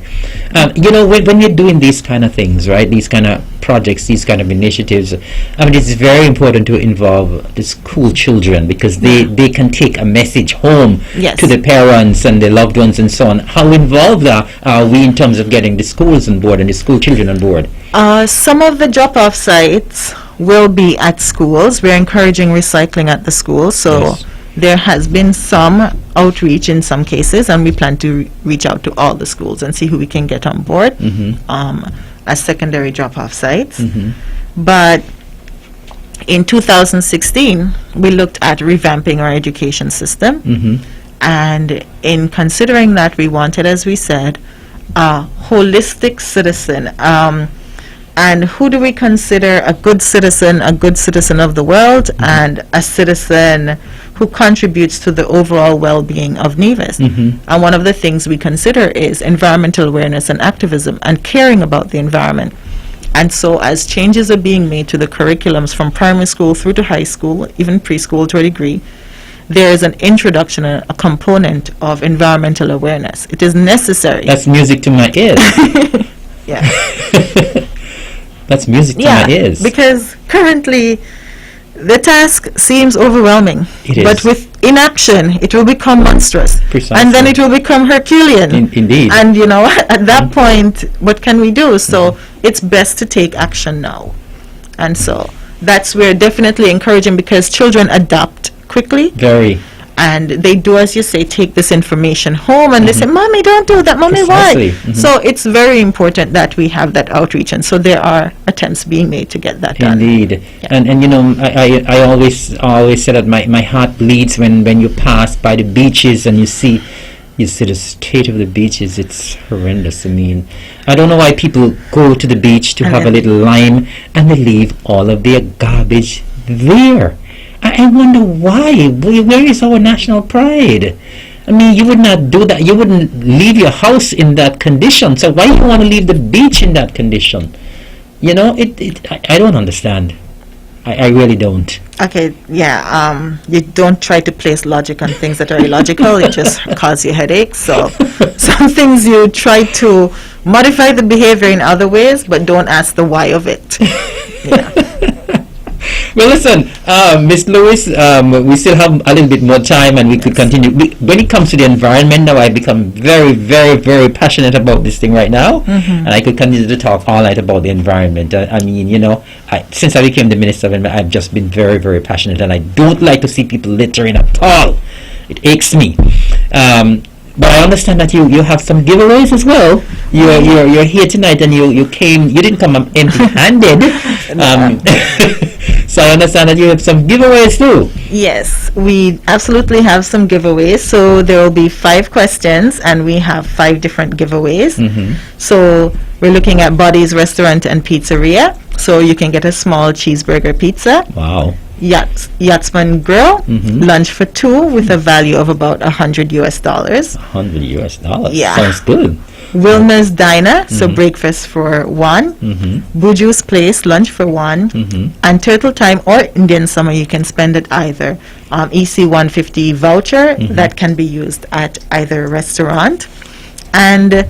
You know, when you're doing these kind of things, right? These kind of projects, these kind of initiatives. I mean, it's very important to involve the school children because they can take a message home Yes. to the parents and the loved ones and so on. How involved are we in terms of getting the schools on board and the school children on board? Some of the drop-off sites will be at schools. We're encouraging recycling at the schools. So Yes. there has been some outreach in some cases, and we plan to reach out to all the schools and see who we can get on board as secondary drop-off sites. But in 2016, we looked at revamping our education system. And in considering that, we wanted, as we said, a holistic citizen. And who do we consider a good citizen of the world, and a citizen who contributes to the overall well-being of Nevis? And one of the things we consider is environmental awareness and activism and caring about the environment. And so as changes are being made to the curriculums from primary school through to high school, even preschool to a degree, there is an introduction, a component of environmental awareness. It is necessary. That's music to my ears. Yeah. That's music to my ears. Because currently the task seems overwhelming. It is. But with inaction, it will become monstrous. Precisely. And then it will become Herculean. Indeed. And, you know, at that point, what can we do? So it's best to take action now. And so that's where definitely encouraging, because children adapt quickly. Very. And they do, as you say, take this information home, and they say, "Mommy, don't do that. Mommy, Precisely. why?" So it's very important that we have that outreach, and so there are attempts being made to get that done. Indeed. And you know, I always say that my heart bleeds when you pass by the beaches and you see the state of the beaches. It's horrendous. I mean, I don't know why people go to the beach to And have a then- little lime and they leave all of their garbage there. I wonder why. Where is our national pride? I mean, you would not do that. You wouldn't leave your house in that condition. So why you want to leave the beach in that condition? You know, I don't understand. I really don't. Okay, yeah. You don't try to place logic on things that are illogical. It just causes you headaches. So some things you try to modify the behavior in other ways, but don't ask the why of it. Yeah. Well, listen, Miss Lewis, we still have a little bit more time and we could continue. When it comes to the environment now, I've become very, very, very passionate about this thing right now. And I could continue to talk all night about the environment. I mean, you know, since I became the Minister of Environment, I've just been very, very passionate, and I don't like to see people littering at all. It aches me. But I understand that you have some giveaways as well. You're here tonight, and you didn't come empty-handed. So I understand that you have some giveaways too. Yes, we absolutely have some giveaways. So there will be 5 questions, and we have 5 different giveaways. So we're looking at Buddy's Restaurant and Pizzeria. So you can get a small cheeseburger pizza. Wow. Yachtsman Grill, lunch for 2 with a value of about $100 US. $100. Yeah. Sounds good. Wilmer's Diner, so breakfast for 1. Buju's Place, lunch for 1. And Turtle Time or Indian Summer, you can spend it either. EC 150 voucher that can be used at either restaurant. And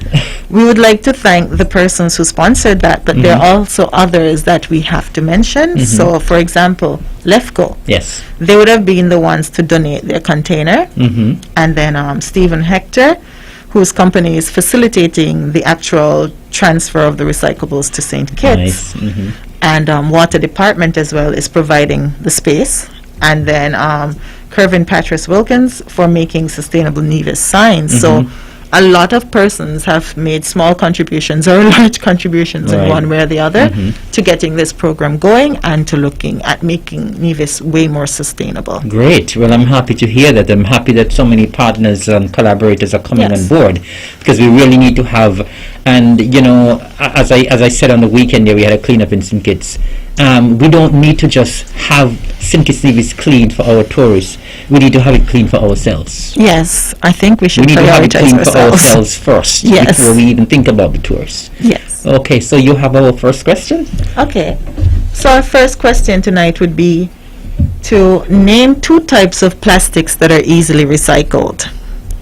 we would like to thank the persons who sponsored that, but there are also others that we have to mention. So, for example, Lefco. Yes. They would have been the ones to donate their container. And then Stephen Hector, whose company is facilitating the actual transfer of the recyclables to St. Kitts. Nice. And Water Department as well is providing the space. And then Kervin Patras Wilkins for making sustainable Nevis signs. So a lot of persons have made small contributions or large contributions in one way or the other to getting this program going and to looking at making Nevis way more sustainable. Great. Well, I'm happy to hear that. I'm happy that so many partners and collaborators are coming on board, because we really need to have, and you know, as I said on the weekend there, we had a cleanup in St. Kitts. We don't need to just have St. Kitts Nevis clean for our tourists. We need to have it clean for ourselves. Yes, I think we should We need to have it prioritize clean for ourselves. ourselves first before we even think about the tourists. Yes. Okay, so you have our first question? Okay. So our first question tonight would be to name 2 types of plastics that are easily recycled.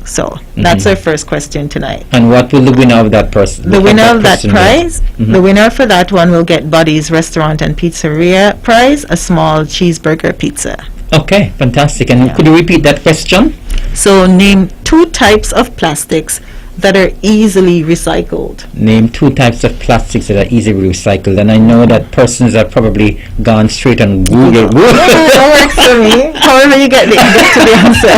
So that's our first question tonight. And what will the winner of that person? The winner of that question prize, the winner for that one will get Buddy's Restaurant and Pizzeria prize, a small cheeseburger pizza. be? Okay, fantastic. And could you repeat that question? So name 2 types of plastics that are easily recycled. Name 2 types of plastics that are easily recycled. And I know that persons have probably gone straight on Google. That works for me. However you get to the answer.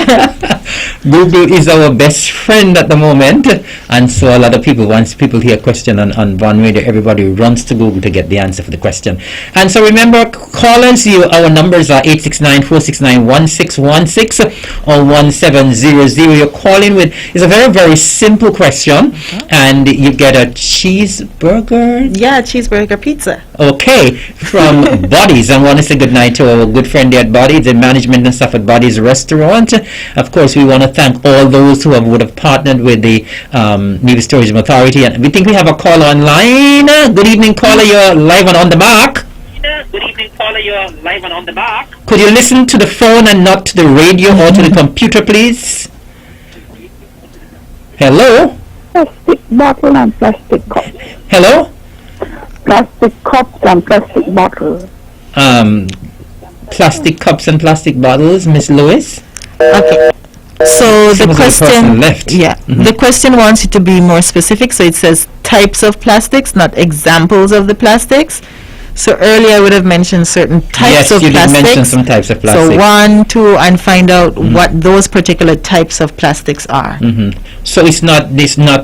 Google is our best friend at the moment, and so a lot of people, once people hear a question on One Radio, everybody runs to Google to get the answer for the question. And so remember, callers, our numbers are 869-469-1616 or 1700. You're calling with, it's a very, very simple question, and you get a cheeseburger. Yeah, cheeseburger pizza. Okay, from Buddy's. I want to say good night to our good friend there at Buddy's, the management and staff at Buddy's Restaurant. Of course, we want to thank all those who would have partnered with the Nevis Tourism Authority. And we think we have a caller online. Good evening, caller. You're live and on the mark. Good evening, caller. You're live and on the mark. Could you listen to the phone and not to the radio or to the computer, please? Hello? Plastic bottle and plastic cup. Hello? Plastic cups and plastic bottle. Plastic cups and plastic bottles, Miss Lewis? Okay. So the Sounds like a person question, left. the question wants you to be more specific. So it says types of plastics, not examples of the plastics. So earlier I would have mentioned certain types Yes, of you did plastics. mention some types of So plastic. 1, 2, and find out what those particular types of plastics are. So it's not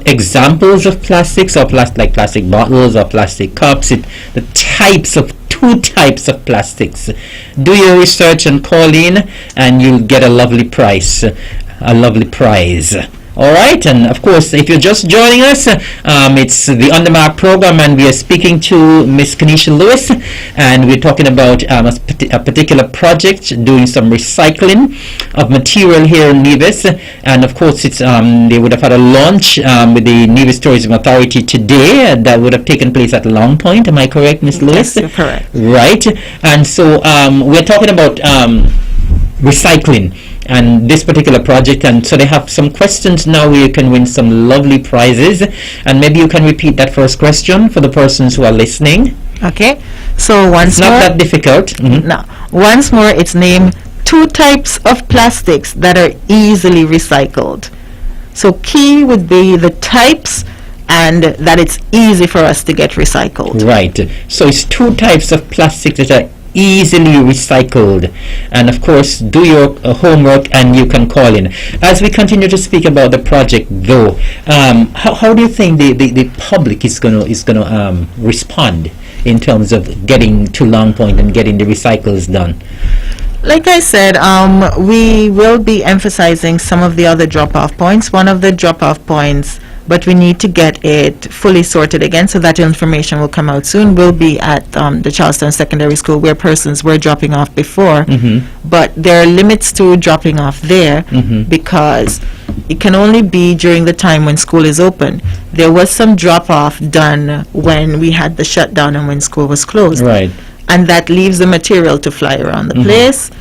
examples of plastics or like plastic bottles or plastic cups. The types of 2 types of plastics. Do your research and call in, and you'll get a lovely prize. All right, and of course, if you're just joining us, it's the On The Mark program, and we are speaking to Miss Kenesha Lewis, and we're talking about a particular project doing some recycling of material here in Nevis, and of course, it's they would have had a launch with the Nevis Tourism Authority today that would have taken place at Long Point. Am I correct, Miss Lewis? Yes, you're correct. Right, and so we're talking about recycling and this particular project, and so they have some questions now where you can win some lovely prizes, and maybe you can repeat that first question for the persons who are listening. Okay. So once It's not more, that difficult. now once more, it's name 2 types of plastics that are easily recycled. So key would be the types and that it's easy for us to get recycled. Right, so it's 2 types of plastic that are easily recycled, and of course do your homework and you can call in. As we continue to speak about the project though, how do you think the public is going to respond in terms of getting to Long Point and getting the recycles done? Like I said, we will be emphasizing some of the other drop-off points. One of the drop-off points, but we need to get it fully sorted again, so that information will come out soon, will be at the Charleston Secondary School, where persons were dropping off before. But there are limits to dropping off there because it can only be during the time when school is open. There was some drop-off done when we had the shutdown and when school was closed. Right. And that leaves the material to fly around the place,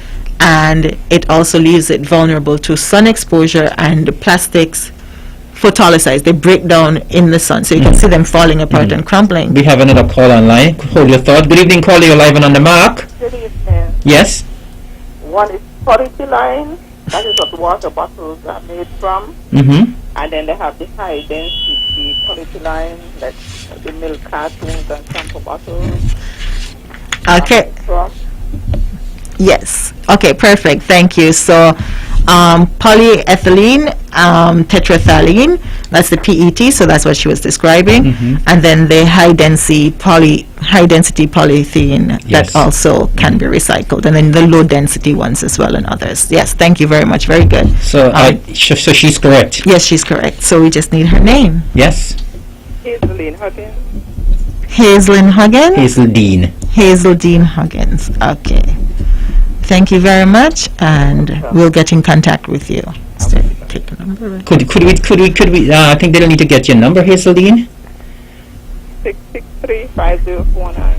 and it also leaves it vulnerable to sun exposure and plastics photolicize. They break down in the sun, so you can see them falling apart and crumbling. We have another call online. Hold your thought. Good evening, caller. You're live and on the mark. Good evening. Yes. One is polyethylene, that is what water bottles are made from. Mm-hmm. And then they have the high density polyethylene, like the milk cartons and shampoo bottles. Okay. From. Yes. Okay, perfect. Thank you. So, polyethylene, tetraethylene, that's the PET, so that's what she was describing. And then the high density polyethylene Yes. that also can be recycled. And then the low density ones as well and others. Yes, thank you very much. Very good. So, so she's correct. Yes, she's correct. So we just need her name. Yes. Hazeline Huggins. Hazelyn Huggins? Hazeldine. Hazeldine Huggins. Okay. Thank you very much, and we'll get in contact with you. So, take the number. Right? Could we? I think they'll need to get your number, Hazeldine. 663-5049.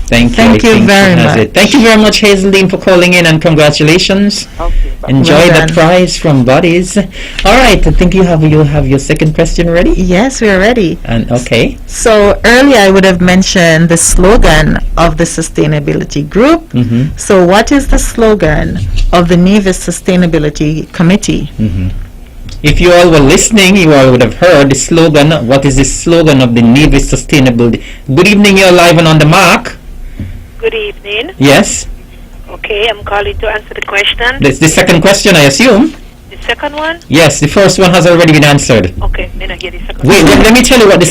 Thank you. Thank I you think very she has much. it. Thank you very much, Hazeldine, for calling in, and congratulations. Okay. Bye. Enjoy Well the done. prize from Buddies. All right, I think you have your second question ready. Yes, we're ready. And okay. So earlier I would have mentioned the slogan of the Sustainability Group. Mm-hmm. So what is the slogan of the Nevis Sustainability Committee? Mm-hmm. If you all were listening, you all would have heard the slogan. What is the slogan of the Nevis Sustainability? Good evening, you're live and on the mark. Good evening. Yes. Okay, I'm calling to answer the question. That's the second question, I assume. The second one? Yes, the first one has already been answered. Okay, then I get the second Wait, one. let me tell you what the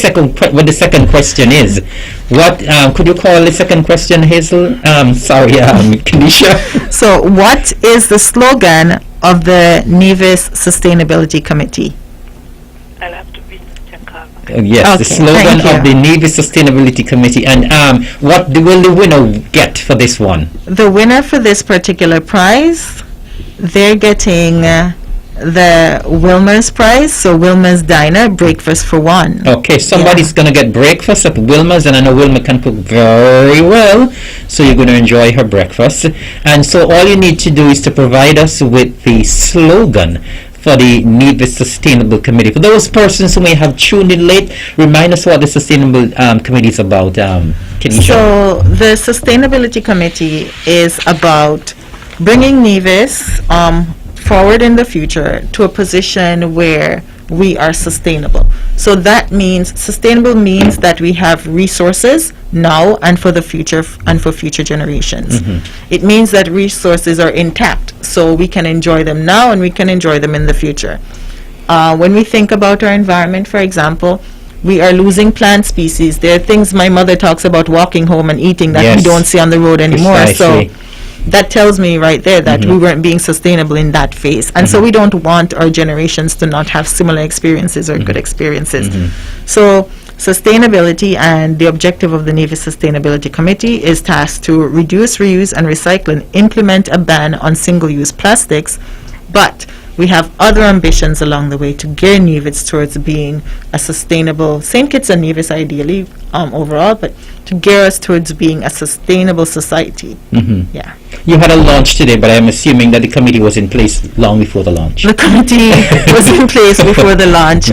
second question is. What could you call the second question, Hazel? Sorry, Kenisha. So what is the slogan of the Nevis Sustainability Committee? I'll have to read the call. Yes, Okay, the slogan thank you. of the Nevis Sustainability Committee. And what will the winner get for this one? The winner for this particular prize, they're getting the Wilmer's prize. So Wilmer's Diner, breakfast for one. Okay, somebody's going to get breakfast at Wilma's, and I know Wilma can cook very well, so you're going to enjoy her breakfast. And so all you need to do is to provide us with the slogan for the Nevis Sustainable Committee. For those persons who may have tuned in late, remind us what the Sustainable Committee is about, Kenisha. So the Sustainability Committee is about bringing Nevis forward in the future to a position where we are sustainable. So that means sustainable means that we have resources now and for the future and for future generations. It means that resources are intact, so we can enjoy them now and we can enjoy them in the future. When we think about our environment, for example, we are losing plant species. There are things my mother talks about walking home and eating that Yes. we don't see on the road anymore. Precisely. So that tells me right there that we weren't being sustainable in that phase. And so we don't want our generations to not have similar experiences or good experiences. So sustainability and the objective of the Nevis Sustainability Committee is tasked to reduce, reuse, and recycle and implement a ban on single-use plastics. But we have other ambitions along the way to gear Nevis towards being a sustainable, St. Kitts and Nevis ideally overall, but to gear us towards being a sustainable society. Yeah. You had a launch today, but I'm assuming that the committee was in place long before the launch. The committee was in place before the launch.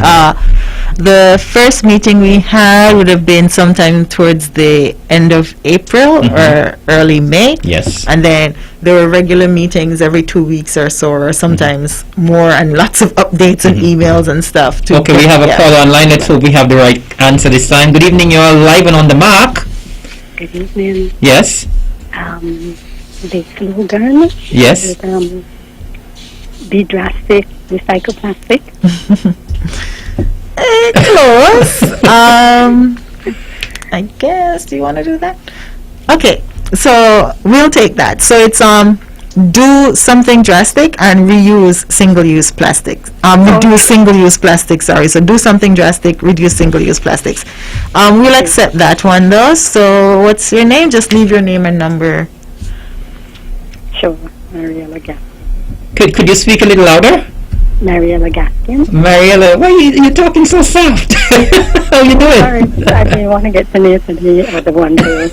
The first meeting we had would have been sometime towards the end of April or early May. Yes. And then there were regular meetings every 2 weeks or so, or sometimes more, and lots of updates and emails and stuff. To Okay, we have a call online. Let's hope we have the right answer this time. Good evening, you're live and on the mark. Good evening. Yes. The slogan Yes. is be drastic, recycle plastic. Close. I guess. Do you want to do that? Okay. So we'll take that. So it's do something drastic and reuse single-use plastics. Reduce single-use plastics. Sorry. So do something drastic, reduce single-use plastics. We'll accept that one though. So what's your name? Just leave your name and number. Sure. Mariella Gaskin. Could you speak a little louder? Mariella Gaskin. Mariella, why are you talking so soft? How you doing? Sorry, I didn't want to get to near to the other one too.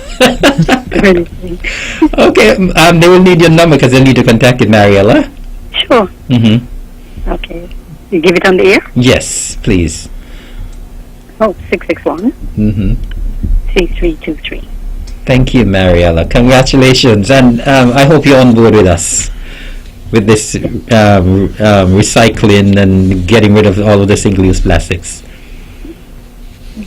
Okay, they will need your number because they'll need to contact you, Mariella. Sure. Mm-hmm. Okay. You give it on the air? Yes, please. Oh, 661 Mm-hmm. 3323. Thank you, Mariella. Congratulations, and I hope you're on board with us with this recycling and getting rid of all of the single-use plastics.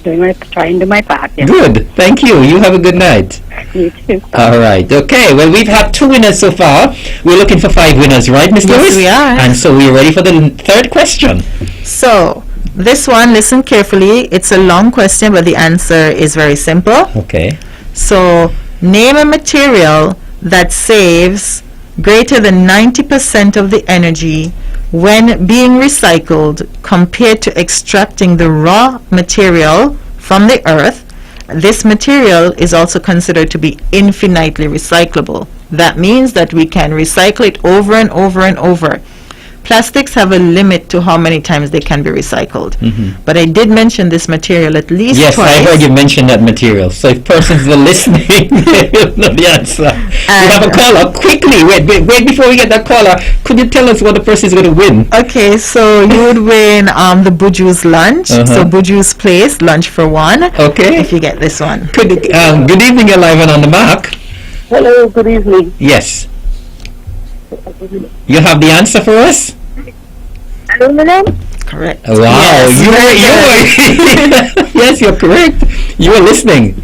Trying to do my part. Yeah. Good. Thank you. You have a good night. You too. All right. Okay. Well, we've had 2 winners so far. We're looking for 5 winners, right, Ms. Yes, Lewis? we are. And so we're ready for the third question. So, this one, listen carefully. It's a long question, but the answer is very simple. Okay. So, name a material that saves greater than 90% of the energy when being recycled compared to extracting the raw material from the earth. This material is also considered to be infinitely recyclable. That means that we can recycle it over and over and over. Plastics have a limit to how many times they can be recycled. But I did mention this material at least Yes, twice. I heard you mention that material. So if persons are listening, they will know the answer. We have a caller. Quickly, wait, before we get that caller, could you tell us what the person is going to win? Okay, so you would win the Buju's lunch. So Buju's place, lunch for one. Okay. If you get this one. Good evening, you're live and on the mark. Hello, good evening. Yes. You have the answer for us? Aluminum? Correct. Wow, Yes, you were yes, you're correct. You were listening.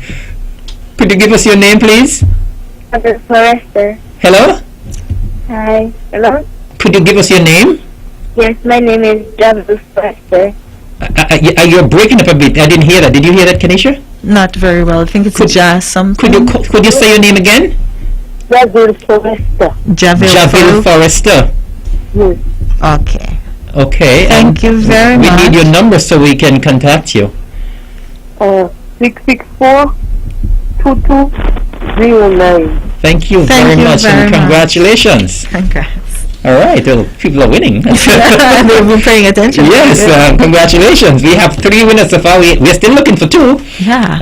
Could you give us your name, please? Forrester. Hello? Hi. Hello? Could you give us your name? Yes, my name is Javel Forrester. You're breaking up a bit. I didn't hear that. Did you hear that, Kanisha? Not very well. I think it's jazz something. Could you say your name again? Javel Forrester. Javel Forrester. Yes. Okay. Okay. Thank you very we much. need your number so we can contact you. 664-2209. Thank you Thank very you much very and much. congratulations. Congrats. All right. Well, people are winning. They've been paying attention. Yes, congratulations. We have 3 winners so far. We're still looking for 2. Yeah.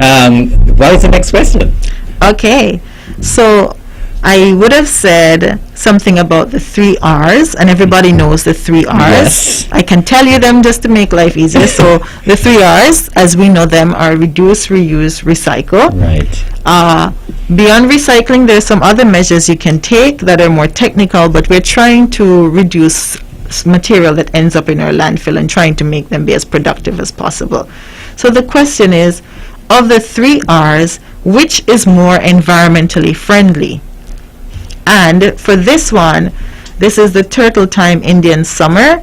What is the next question? Okay. So I would have said something about the 3 R's, and everybody knows the 3 R's. Yes. I can tell you them just to make life easier. So the 3 R's, as we know them, are reduce, reuse, recycle. Right. Beyond recycling, there's some other measures you can take that are more technical, but we're trying to reduce material that ends up in our landfill and trying to make them be as productive as possible. So the question is, of the 3 R's, which is more environmentally friendly? And for this one, this is the Turtle Time Indian Summer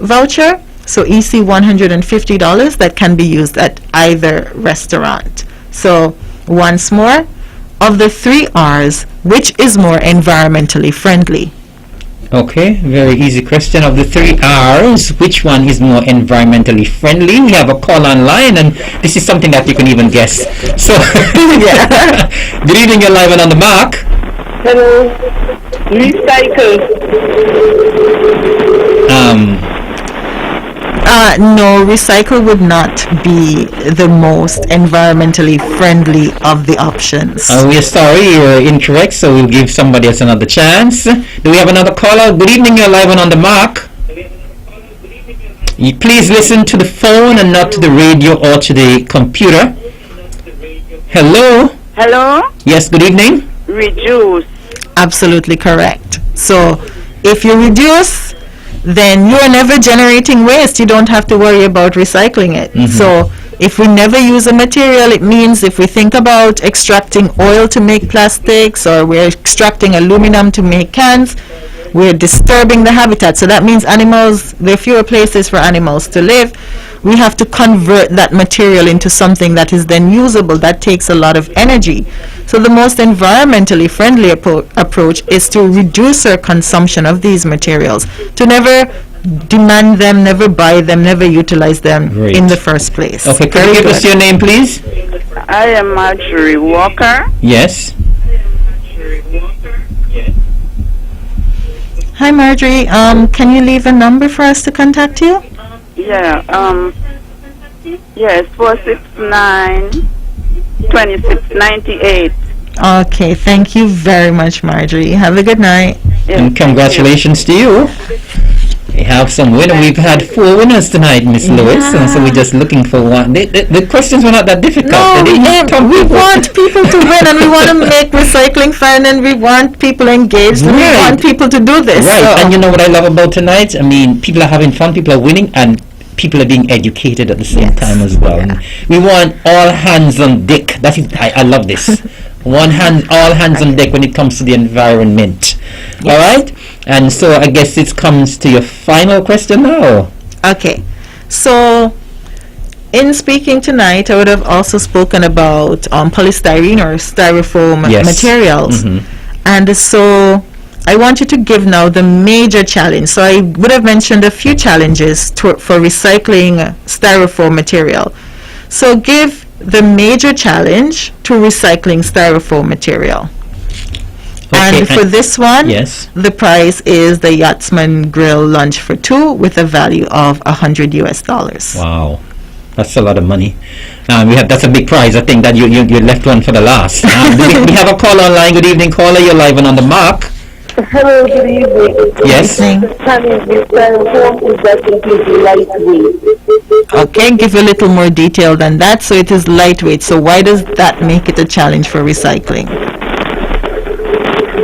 voucher. So EC $150 that can be used at either restaurant. So once more, of the 3 R's, which is more environmentally friendly? Okay, very easy question. Of the 3 R's, which one is more environmentally friendly? We have a call online, and this is something that you can even guess. So, good evening, you're live and on the mark. Hello. Recycle. No, recycle would not be the most environmentally friendly of the options. We're sorry, you're incorrect, so we'll give somebody else another chance. Do we have another caller? Good evening, you're live and on the mark. Please listen to the phone and not to the radio or to the computer. Hello? Hello? Yes, good evening. Reduce. Absolutely correct. So if you reduce, then you are never generating waste. You don't have to worry about recycling it. So if we never use a material, it means if we think about extracting oil to make plastics, or we're extracting aluminum to make cans, we're disturbing the habitat. So that means animals, there are fewer places for animals to live. We have to convert that material into something that is then usable. That takes a lot of energy. So the most environmentally friendly approach is to reduce our consumption of these materials, to never demand them, never buy them, never utilize them Great. in the first place. Okay, could you give us your name, please? I am Marjorie Walker. Yes. Hi Marjorie, can you leave a number for us to contact you? Yeah, yes, 469-2698. Okay, thank you very much Marjorie. Have a good night. Yes, And congratulations to you. We have some winner. We've had 4 winners tonight, Miss Lewis, and so we're just looking for one. The questions were not that difficult. No, They didn't come we people. want people to win, and we want to make recycling fun, and we want people engaged, and we Right. want people to do this. Right, So- and you know what I love about tonight? I mean, people are having fun, people are winning, and people are being educated at the same time as well. And we want all hands on deck. That is, I love this. All hands on deck when it comes to the environment. All right? And so I guess it comes to your final question now. Okay, so in speaking tonight, I would have also spoken about polystyrene or styrofoam Yes. materials. And so I want you to give now the major challenge. So I would have mentioned a few challenges for recycling styrofoam material. So give the major challenge to recycling styrofoam material. Okay, And for this one, yes. the price is the Yachtsman Grill Lunch for 2 with a value of $100 US. Wow. That's a lot of money. That's a big prize. I think that you left one for the last. We have a call online. Good evening, caller. You're live and on the mark. Hello, good evening. Yes. Understanding this styrofoam is that it is lightweight. Okay, give a little more detail than that. So it is lightweight. So why does that make it a challenge for recycling?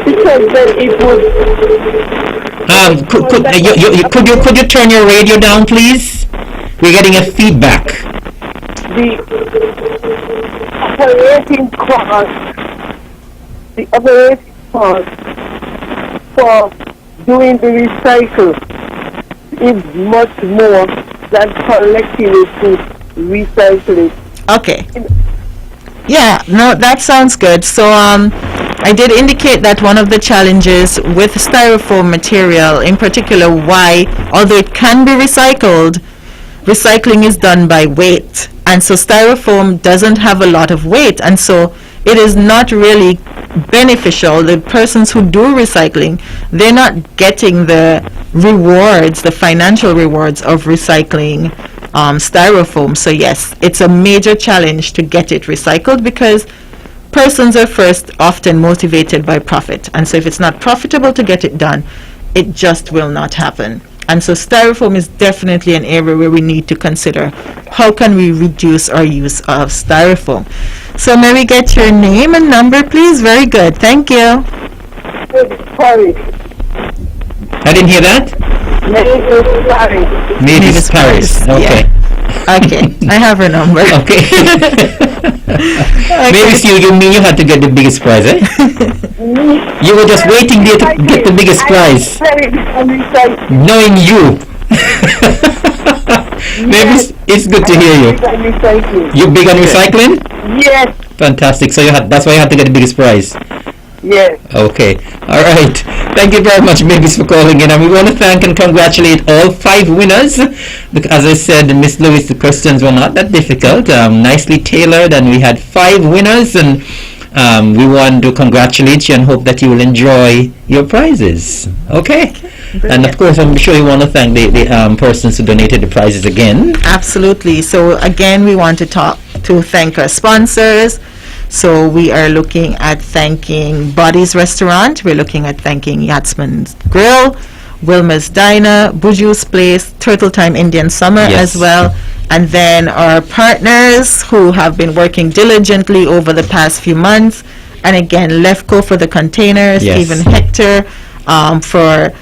Because then it would, Could you turn your radio down, please? We're getting a feedback. the operating cost for doing the recycle is much more than collecting it to recycle it. Okay. Yeah, no, that sounds good. So I did indicate that one of the challenges with styrofoam material, in particular, why, although it can be recycled, recycling is done by weight. And so styrofoam doesn't have a lot of weight, and so it is not really beneficial. The persons who do recycling, they're not getting the rewards, the financial rewards of recycling styrofoam. So yes, it's a major challenge to get it recycled because persons are first often motivated by profit. And so if it's not profitable to get it done, it just will not happen. And so styrofoam is definitely an area where we need to consider how can we reduce our use of styrofoam. So may we get your name and number, please? Very good. Thank you. Paris. I didn't hear that. Nevis Paris. Okay. Okay, I have her number. Okay. Maybe you mean you had to get the biggest prize, eh? You were just waiting there to get the biggest prize. Knowing you. Maybe it's good to hear you. You're big on recycling? Yes, Fantastic. So that's why you had to get the biggest prize. yes. Okay. All right. Thank you very much, Mavis, for calling in. And we want to thank and congratulate all 5 winners. As I said, Miss Lewis, the questions were not that difficult. Nicely tailored, and we had 5 winners. And we want to congratulate you and hope that you will enjoy your prizes. Okay. And of course, I'm sure you want to thank the persons who donated the prizes again. Absolutely. So again, we want to thank our sponsors. So we are looking at thanking Boddy's Restaurant. We're looking at thanking Yachtsman's Grill, Wilma's Diner, Buju's Place, Turtle Time Indian Summer Yes. as well. And then our partners who have been working diligently over the past few months. And again, Lefco for the containers, Yes. even Hector for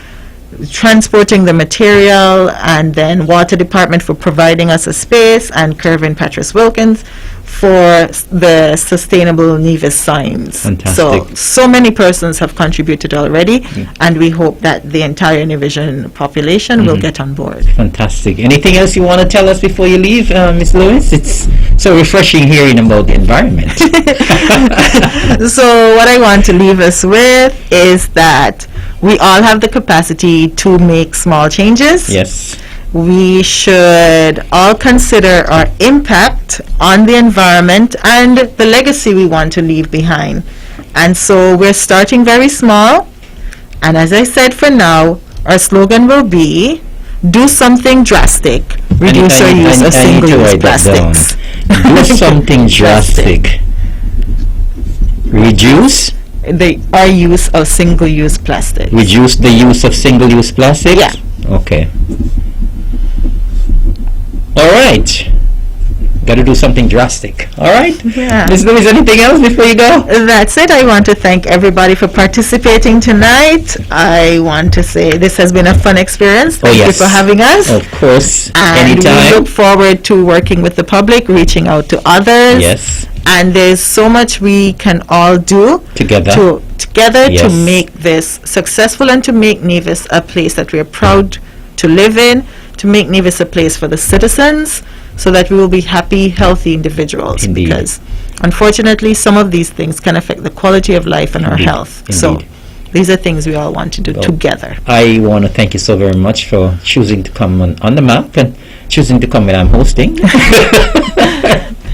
transporting the material, and then Water Department for providing us a space, and Kervin Patras Wilkins for the sustainable Nevis signs. Fantastic. So many persons have contributed already, and we hope that the entire Nevision population will get on board. Fantastic. Anything else you want to tell us before you leave, Miss Lewis? It's so refreshing hearing about the environment. So what I want to leave us with is that we all have the capacity to make small changes. Yes. We should all consider our impact on the environment and the legacy we want to leave behind. And so we're starting very small. And as I said, for now, our slogan will be, do something drastic. Reduce our use of single-use plastics. Do something drastic. Reduce? Our use of single-use plastic. Reduce the use of single-use plastic? Yeah. Okay. All right. Got to do something drastic. All right. Yeah. Ms. Lewis, anything else before you go? That's it. I want to thank everybody for participating tonight. I want to say this has been a fun experience. Thank you for having us. Of course. And Anytime. we look forward to working with the public, reaching out to others. Yes. And there's so much we can all do Together. to Yes. make this successful and to make Nevis a place that we are proud to live in, to make Nevis a place for the citizens, so that we will be happy, healthy individuals. Indeed. Because unfortunately, some of these things can affect the quality of life and our Indeed. health. So Indeed. these are things we all want to do together. I want to thank you so very much for choosing to come on the map and choosing to come when I'm hosting.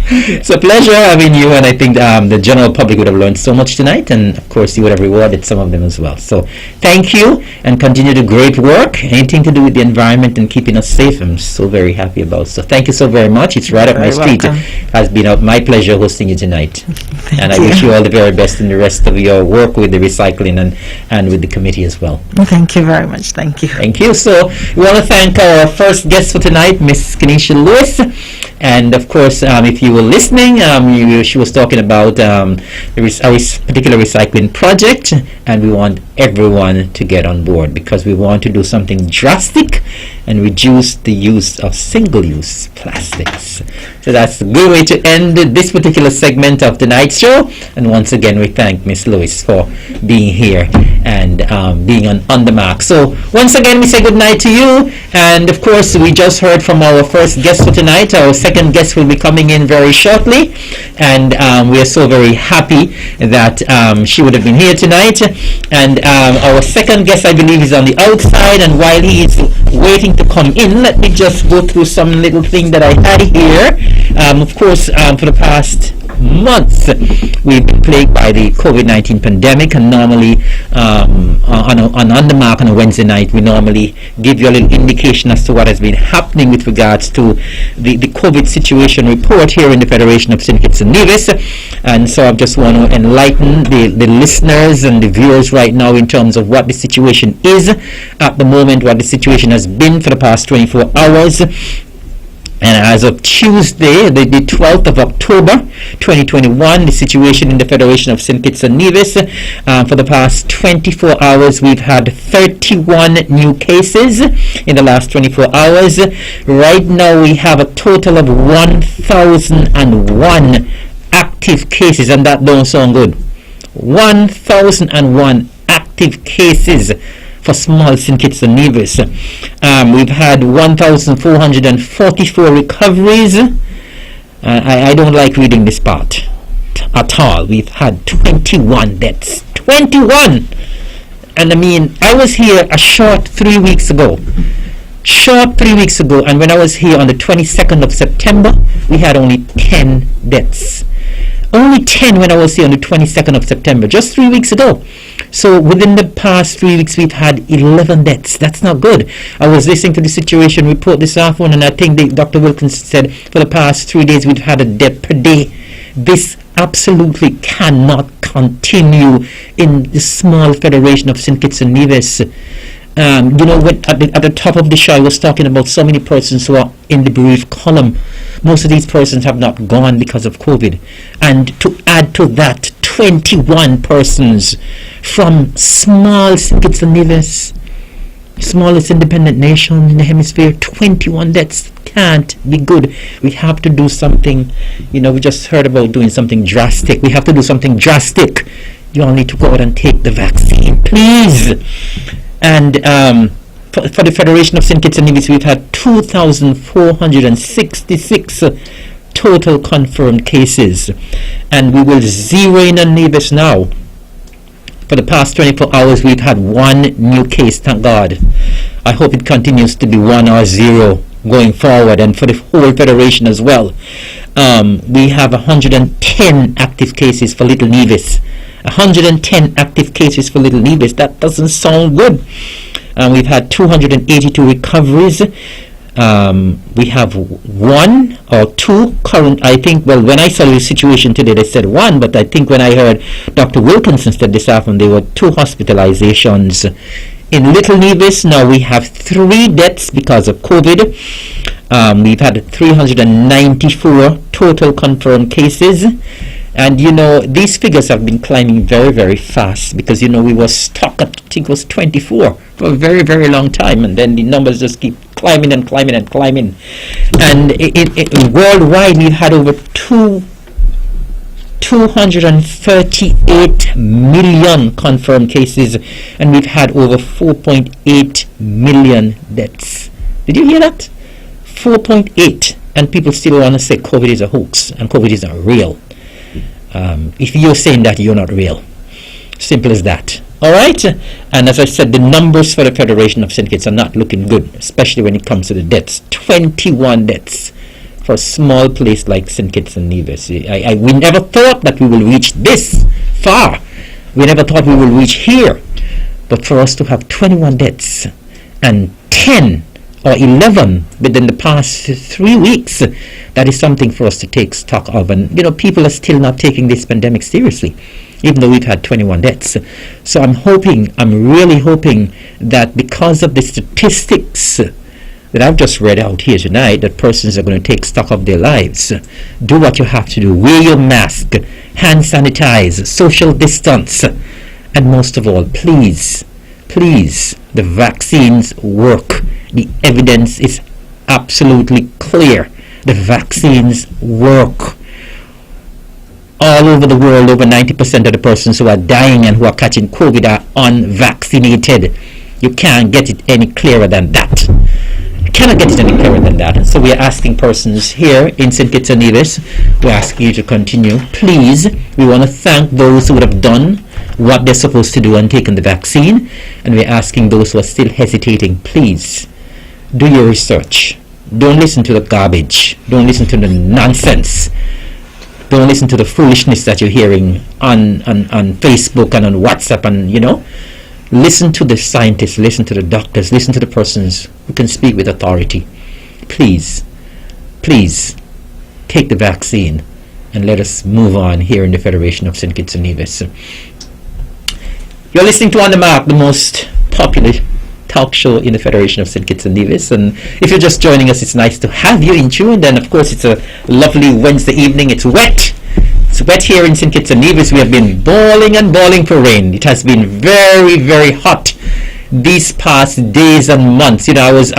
It's a pleasure having you, and I think the general public would have learned so much tonight, and of course you would have rewarded some of them as well. So thank you, and continue the great work. Anything to do with the environment and keeping us safe, I'm so very happy about. So thank you so very much. It's right up my You're street. welcome. It has been my pleasure hosting you tonight. And I you. wish you all the very best in the rest of your work with the recycling and with the committee as well. Thank you very much. Thank you. Thank you. So we want to thank our first guest for tonight, Miss Kenesha Lewis. And of course, if you were listening, she was talking about our particular recycling project, and we want everyone to get on board because we want to do something drastic and reduce the use of single-use plastics. So that's a good way to end this particular segment of tonight's show. And once again, we thank Miss Lewis for being here and being on the mark. So once again, we say good night to you. And of course, we just heard from our first guest for tonight. Our second guest will be coming in very shortly. And we are so very happy that she would have been here tonight. And our second guest, I believe, is on the outside. And while he is waiting to come in, let me just go through some little thing that I had here. Of course, for the past months, we've been plagued by the COVID-19 pandemic, and normally on the mark on a Wednesday night, we normally give you a little indication as to what has been happening with regards to the COVID situation report here in the Federation of Syndicates and Nevis. And so I just want to enlighten the listeners and the viewers right now in terms of what the situation is at the moment, what the situation has been for the past 24 hours. And as of Tuesday, the 12th of October, 2021, the situation in the Federation of St. Kitts and Nevis, for the past 24 hours, we've had 31 new cases in the last 24 hours. Right now, we have a total of 1,001 active cases, and that don't sound good. 1,001 active cases for small St. Kitts and Nevis. We've had 1,444 recoveries. I don't like reading this part at all. We've had 21 deaths. 21! And I mean, I was here a short 3 weeks ago. And when I was here on the 22nd of September, we had only 10 deaths. Only 10 when I was here on the 22nd of September, just 3 weeks ago. So within the past 3 weeks, we've had 11 deaths. That's not good. I was listening to the situation report this afternoon, and I think Dr. Wilkins said for the past 3 days, we've had a death per day. This absolutely cannot continue in the small Federation of St. Kitts and Nevis. When at the top of the show, I was talking about so many persons who are in the bereaved column. Most of these persons have not gone because of COVID. And to add to that, 21 persons from small St. Kitts and Nevis, smallest independent nation in the hemisphere, 21 deaths can't be good. We have to do something. We just heard about doing something drastic. We have to do something drastic. You all need to go out and take the vaccine, please. And for the Federation of St. Kitts and Nevis, we've had 2,466 total confirmed cases. And we will zero in on Nevis now. For the past 24 hours, we've had one new case, thank God. I hope it continues to be 1 or 0 going forward, and for the whole Federation as well. We have 110 active cases for Little Nevis. 110 active cases for Little Nevis. That doesn't sound good. We've had 282 recoveries. We have 1 or 2 current, I think, well, when I saw the situation today, they said 1, but I think when I heard Dr. Wilkinson said this afternoon, there were 2 hospitalizations In Little Nevis, now we have 3 deaths because of COVID. We've had 394 total confirmed cases. And, these figures have been climbing very, very fast because, we were stuck at, I think it was 24 for a very, very long time. And then the numbers just keep climbing and climbing and climbing. And worldwide, we've had over 238 million confirmed cases, and we've had over 4.8 million deaths. Did you hear that? 4.8, and people still want to say COVID is a hoax and COVID is not real. If you're saying that, you're not real. Simple as that. All right? And as I said, the numbers for the Federation of St. Kitts are not looking good, especially when it comes to the deaths. 21 deaths for a small place like St. Kitts and Nevis. We never thought that we will reach this far. We never thought we will reach here. But for us to have 21 deaths and 10 or 11 within the past 3 weeks, that is something for us to take stock of. And, people are still not taking this pandemic seriously, even though we've had 21 deaths. So I'm really hoping that because of the statistics that I've just read out here tonight, that persons are going to take stock of their lives. Do what you have to do. Wear your mask, hand sanitize, social distance, and most of all, please, the vaccines work. The evidence is absolutely clear. The vaccines work. All over the world, over 90% of the persons who are dying and who are catching COVID are unvaccinated. You can't get it any clearer than that. Cannot get it any clearer than that. So we are asking persons here in St. Kitts and Nevis, we're asking you to continue. Please, we want to thank those who would have done what they're supposed to do and taken the vaccine. And we're asking those who are still hesitating, please, do your research. Don't listen to the garbage. Don't listen to the nonsense. Don't listen to the foolishness that you're hearing on Facebook and on WhatsApp and, Listen to the scientists, listen to the doctors, listen to the persons who can speak with authority. Please, take the vaccine and let us move on here in the Federation of St. Kitts and Nevis. You're listening to On the Mark, the most popular talk show in the Federation of St. Kitts and Nevis. And if you're just joining us, it's nice to have you in tune. And of course, it's a lovely Wednesday evening. It's wet. It's wet here in St. Kitts and Nevis. We have been bawling and bawling for rain. It has been very, very hot these past days and months. I was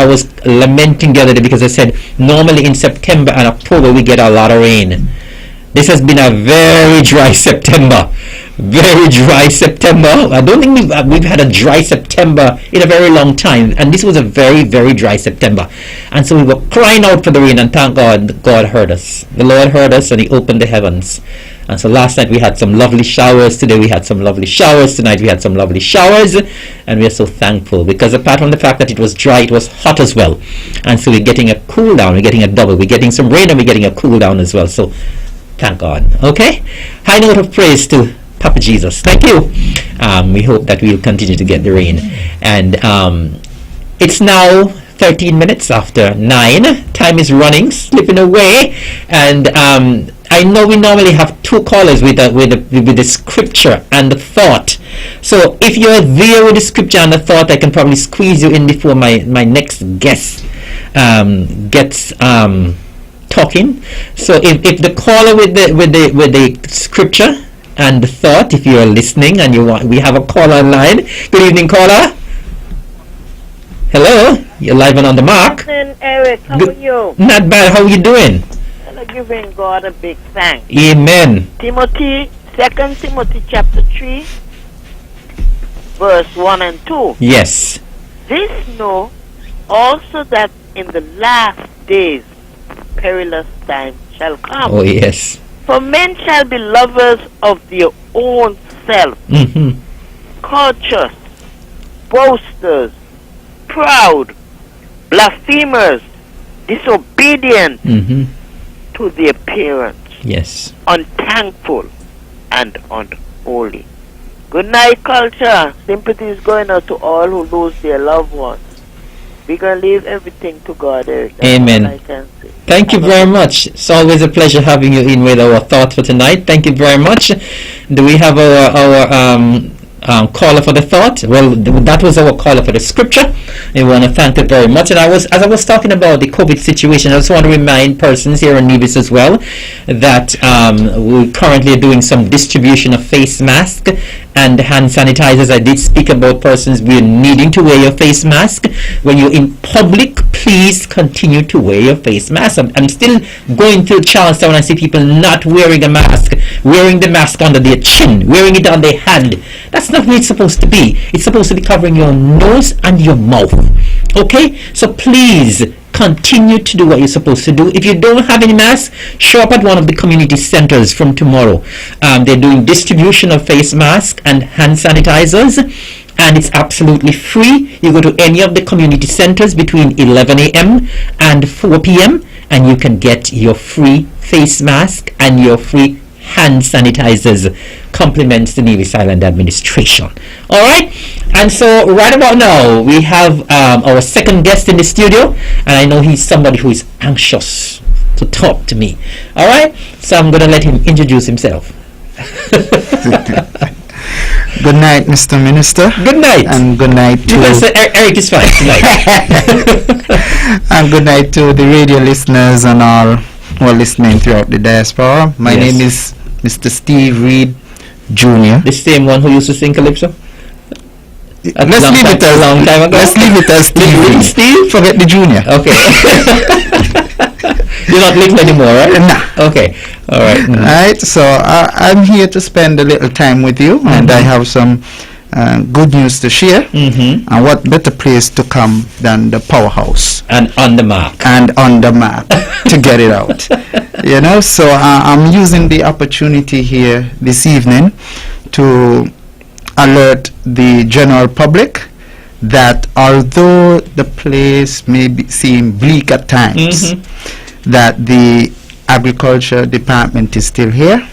lamenting the other day because I said normally in September and October we get a lot of rain. This has been a very dry September. Very dry September. I don't think we've had a dry September in a very long time, and this was a very, very dry September. And so we were crying out for the rain, and thank God, God heard us. The Lord heard us, and He opened the heavens. And so last night we had some lovely showers. Today we had some lovely showers. Tonight we had some lovely showers, and we are so thankful because apart from the fact that it was dry, it was hot as well. And so we're getting a cool down. We're getting a double. We're getting some rain, and we're getting a cool down as well. So thank God. Okay? High note of praise to Papa Jesus. Thank you. We hope that we'll continue to get the rain. And it's now 13 minutes after 9. Time is running, slipping away. And I know we normally have 2 callers with the scripture and the thought. So if you're there with the scripture and the thought, I can probably squeeze you in before my next guest gets talking. So if the caller with the scripture and the thought, if you are listening and we have a caller online. Good evening, caller. Hello, you're live and on the mark. Good evening, Eric. How are you? Not bad. How are you doing? I'm giving God a big thanks. Amen. 2 Timothy chapter 3, verse 1 and 2. Yes. This know also that in the last days perilous times shall come. Oh, yes. For men shall be lovers of their own self, covetous, boasters, proud, blasphemers, disobedient to their parents, yes, unthankful, and unholy. Good night, culture. Sympathy is going out to all who lose their loved ones. We're going to leave everything to God, Eric. That's Amen. all I can say. Thank you very much. It's always a pleasure having you in with our thought for tonight. Thank you very much. Do we have caller for the thought. Well, that was our caller for the scripture. We want to thank you very much. And as I was talking about the COVID situation, I just want to remind persons here in Nevis as well that we're currently doing some distribution of face masks and hand sanitizers. I did speak about persons needing to wear your face mask. When you're in public, please continue to wear your face mask. I'm still going through Charlestown and I see people not wearing a mask, wearing the mask under their chin, wearing it on their hand. That's not where it's supposed to be. It's supposed to be covering your nose and your mouth. Okay? So please continue to do what you're supposed to do. If you don't have any masks, show up at one of the community centers from tomorrow. They're doing distribution of face masks and hand sanitizers, and it's absolutely free. You go to any of the community centers between 11 a.m. and 4 p.m. and you can get your free face mask and your free hand sanitizers. Compliments the Nevis Island administration. All right, and so right about now we have our second guest in the studio, and I know he's somebody who is anxious to talk to me. All right, so I'm going to let him introduce himself. Good night, Mr. Minister. Good night. And good night to... You can say Eric is fine tonight. And good night to the radio listeners and all who are listening throughout the diaspora. My name is Mr. Steve Reed Jr. The same one who used to sing Calypso? Let's leave it as long time ago. Let's leave it as Steve Reed. Steve? Forget the junior. Okay. You're not linked anymore, right? Nah. Okay. All right. All right. So I'm here to spend a little time with you, and I have some good news to share. Mm-hmm. And what better place to come than the powerhouse? And on the mark. And on the map to get it out. You know, so I'm using the opportunity here this evening to alert the general public that although the place may seem bleak at times, that the agriculture department is still here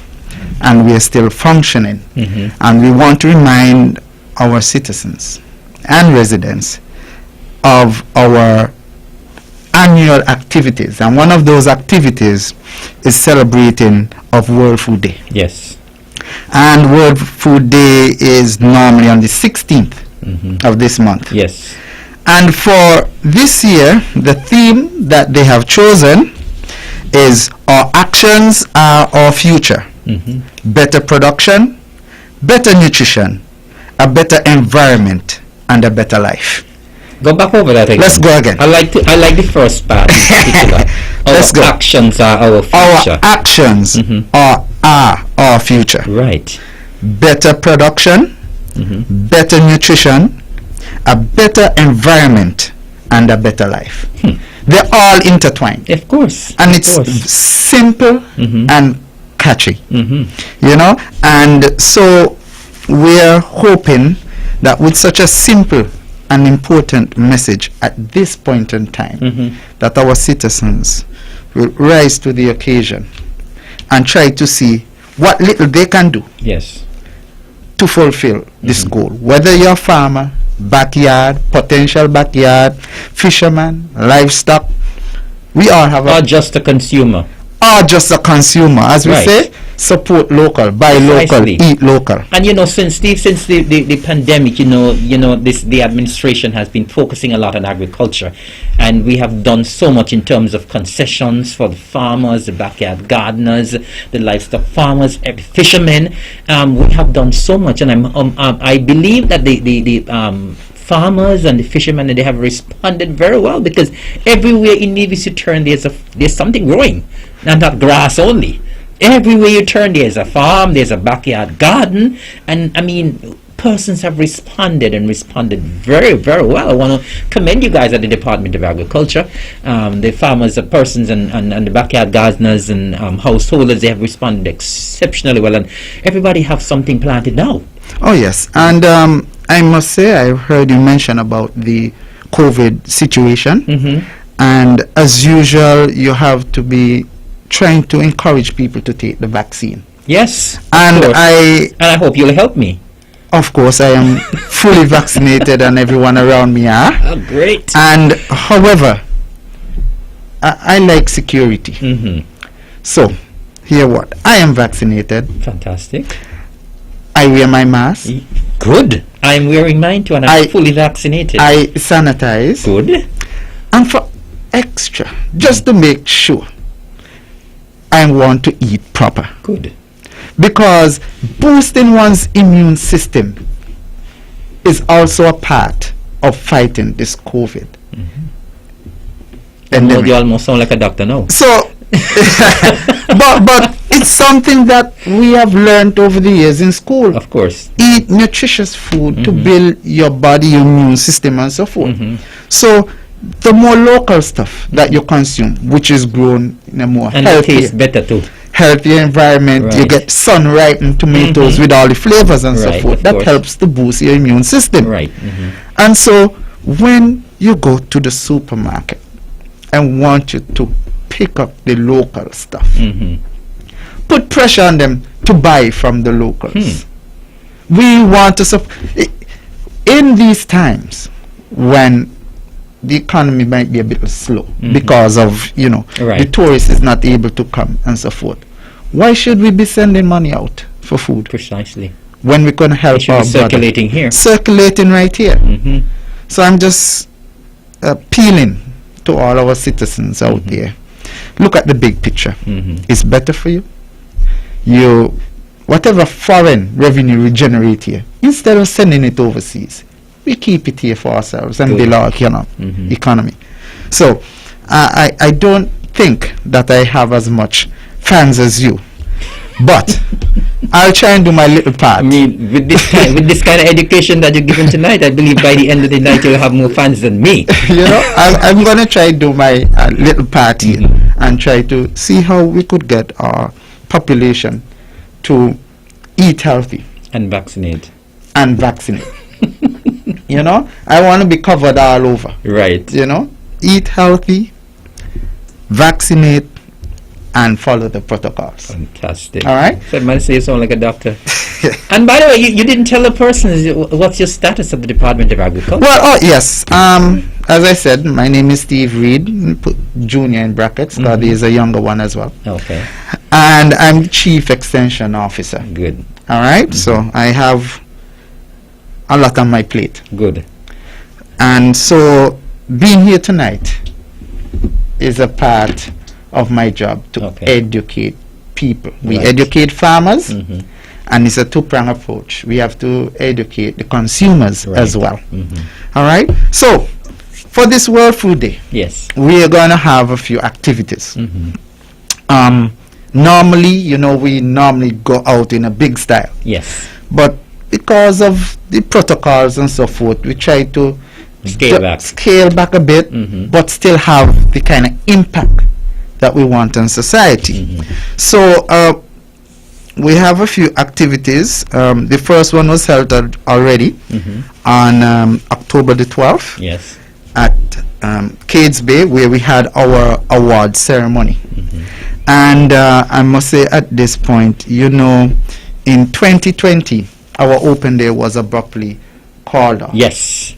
and we are still functioning. And we want to remind our citizens and residents of our annual activities, and one of those activities is celebrating of World Food Day. Yes. And World Food Day is normally on the 16th of this month. Yes. And for this year, the theme that they have chosen is our actions are our future. Better production, better nutrition, a better environment, and a better life. Go back over that again. Let's go again. I like the first part in particular. Let's go. Actions are our future. Our actions are our future. Right. Better production, better nutrition, a better environment, and a better life. They're all intertwined. Of course. And of it's course. simple and catchy. You know? And so we're hoping that with such a simple and important message at this point in time, that our citizens will rise to the occasion and try to see what little they can do to fulfill this goal. Whether you're a farmer, backyard, potential backyard, fisherman, livestock, we all have or just a consumer. Or just a consumer, as we say, support local, buy local, eat local. And you know, since the pandemic, the administration has been focusing a lot on agriculture, and we have done so much in terms of concessions for the farmers, the backyard gardeners, the livestock farmers, fishermen. We have done so much, and I believe that the farmers and the fishermen, they have responded very well, because everywhere in Nevis you turn, there's something growing, and not grass only. Everywhere you turn, there's a farm, there's a backyard garden, and I mean, persons have responded very, very well. I want to commend you guys at the Department of Agriculture. The farmers, the persons, and the backyard gardeners and householders, they have responded exceptionally well, and everybody have something planted now. Oh yes, and I must say, I heard you mention about the COVID situation, and as usual, you have to be trying to encourage people to take the vaccine. Yes, and I hope you'll help me. Of course, I am fully vaccinated, and everyone around me are. Oh, great. And however, I like security. So, here what? I am vaccinated. Fantastic. I wear my mask. Good. I'm wearing mine too, and I'm fully vaccinated. I sanitize. Good. And for extra, just to make sure, I want to eat proper. Good. Because boosting one's immune system is also a part of fighting this COVID. And you almost sound like a doctor now. So, but it's something that we have learned over the years in school. Of course. Eat nutritious food to build your body, your immune system, and so forth. So, the more local stuff that you consume, which is grown in a more and healthy, it tastes better too. Healthier environment, you get sun-ripened tomatoes with all the flavors and so forth. That helps to boost your immune system. Right. And so, when you go to the supermarket and want you to pick up the local stuff, put pressure on them to buy from the locals. We want to in these times when the economy might be a bit slow because of the tourist is not able to come and so forth. Why should we be sending money out for food? Precisely. When we can help it should our be circulating here. Circulating right here. So I'm just appealing to all our citizens out there. Look at the big picture. It's better for you. Whatever foreign revenue we generate here, instead of sending it overseas, we keep it here for ourselves and build our economy. So I don't think that I have as much fans as you, but I'll try and do my little part. I mean, with this kind of education that you're given tonight, I believe by the end of the night you'll have more fans than me. I'm going to try to do my little part here and try to see how we could get our population to eat healthy. And vaccinate. I want to be covered all over. Right. Eat healthy, vaccinate, and follow the protocols. Fantastic. All right. So man, say you sound like a doctor. And by the way, you didn't tell the person what's your status at the Department of Agriculture. Well, yes. As I said, my name is Steve Reed. Put junior in brackets. There is a younger one as well. Okay. And I'm Chief Extension Officer. Good. All right. So I have a lot on my plate. Good. And so being here tonight is a part of my job to educate people. We educate farmers, and it's a two-pronged approach. We have to educate the consumers as well. All right. So for this World Food Day, yes, we are going to have a few activities. Normally, we normally go out in a big style. Yes. But because of the protocols and so forth, we try to scale back a bit, but still have the kind of impact that we want in society. So we have a few activities. The first one was held already on October the 12th. Yes. At Cades Bay, where we had our award ceremony. And I must say at this point, in 2020, our open day was abruptly called off. Yes.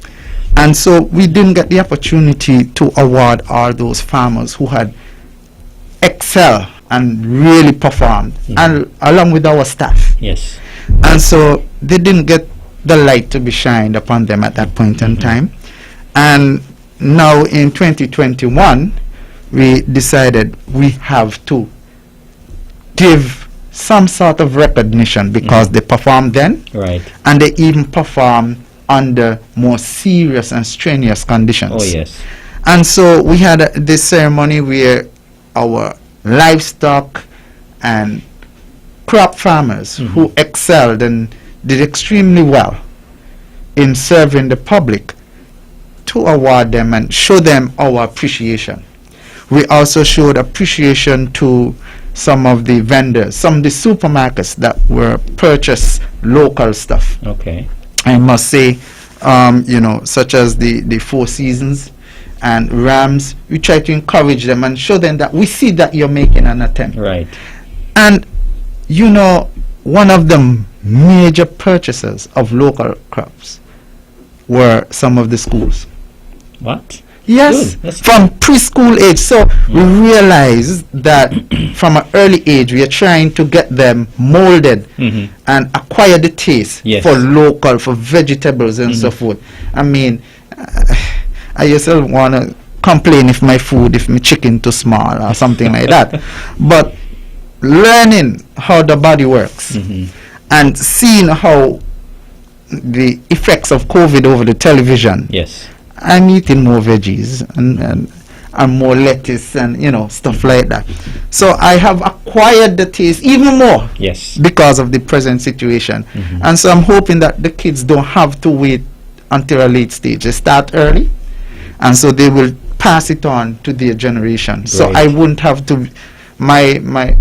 And so we didn't get the opportunity to award all those farmers who had excelled and really performed, and along with our staff. Yes. And so they didn't get the light to be shined upon them at that point in time. And now in 2021, we decided we have to give some sort of recognition because they performed then, and they even performed under more serious and strenuous conditions. Oh yes. And so we had this ceremony where our livestock and crop farmers who excelled and did extremely well in serving the public, to award them and show them our appreciation. We also showed appreciation to some of the vendors, some of the supermarkets that were purchased local stuff. Okay. I must say, such as the Four Seasons and Rams, we try to encourage them and show them that we see that you're making an attempt. Right. And, one of the major purchasers of local crops were some of the schools. What? Yes, Good. That's from preschool age. So we realize that from an early age, we are trying to get them molded and acquire the taste Yes. for local, for vegetables and so forth. I mean, I yourself want to complain if my chicken too small or something like that. But learning how the body works and seeing how the effects of COVID over the television. Yes. I'm eating more veggies and more lettuce and stuff like that. So I have acquired the taste even more. Yes. Because of the present situation. And so I'm hoping that the kids don't have to wait until a late stage. They start early, and so they will pass it on to their generation. So Right. I wouldn't have to my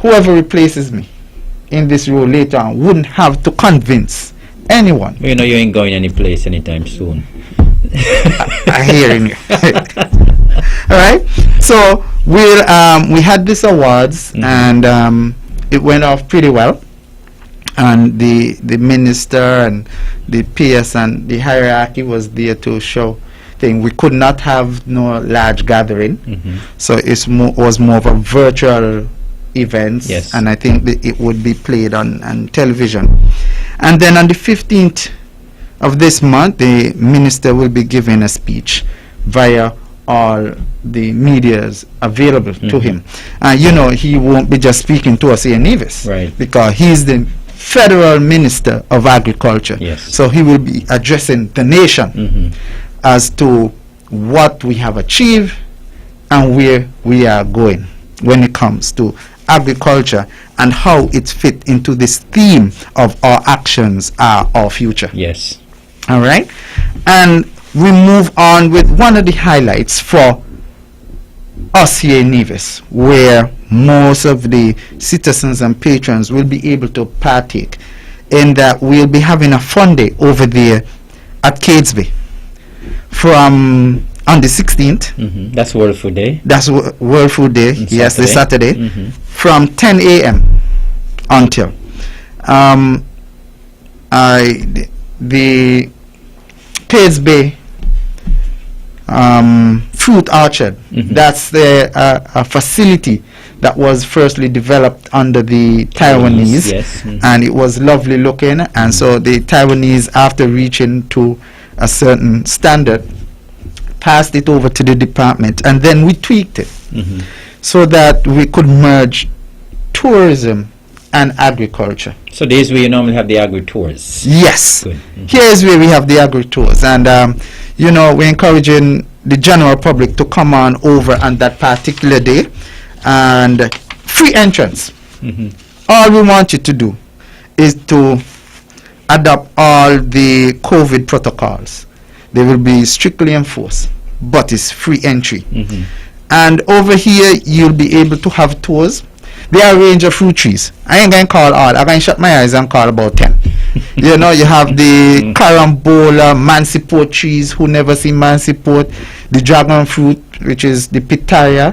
whoever replaces me in this role later on wouldn't have to convince anyone. You know you ain't going any place anytime soon. I hearing you. All right. So we had this awards and it went off pretty well. And the minister and the PS and the hierarchy was there to show thing. We could not have no large gathering, so was more of a virtual event. Yes. And I think it would be played on television. And then on the 15th of this month, the minister will be giving a speech via all the medias available to him. He won't be just speaking to us here in Nevis, Right. because he's the federal minister of agriculture. Yes. So he will be addressing the nation as to what we have achieved and where we are going when it comes to agriculture and how it fit into this theme of our actions are our future. Yes. All right. And we move on with one of the highlights for us here in Nevis, where most of the citizens and patrons will be able to partake in that. We'll be having a fun day over there at Cadesby from on the 16th. That's World Food Day. That's World Food Day. Yes, this Saturday from 10 a.m. until the Cadesby fruit orchard. That's a facility that was firstly developed under the Taiwanese, yes. and it was lovely looking. And so the Taiwanese, after reaching to a certain standard, passed it over to the department, and then we tweaked it so that we could merge tourism and agriculture. So this is where you normally have the agri tours. Yes. Good. Here's where we have the agri tours, and we're encouraging the general public to come on over on that particular day, and free entrance. All we want you to do is to adopt all the COVID protocols. They will be strictly enforced, but it's free entry. And over here, you'll be able to have tours. There are a range of fruit trees. I ain't going to call all. I'm going to shut my eyes and call about 10. You have the carambola, mansiport trees. Who never seen mansiport? The dragon fruit, which is the pitaya.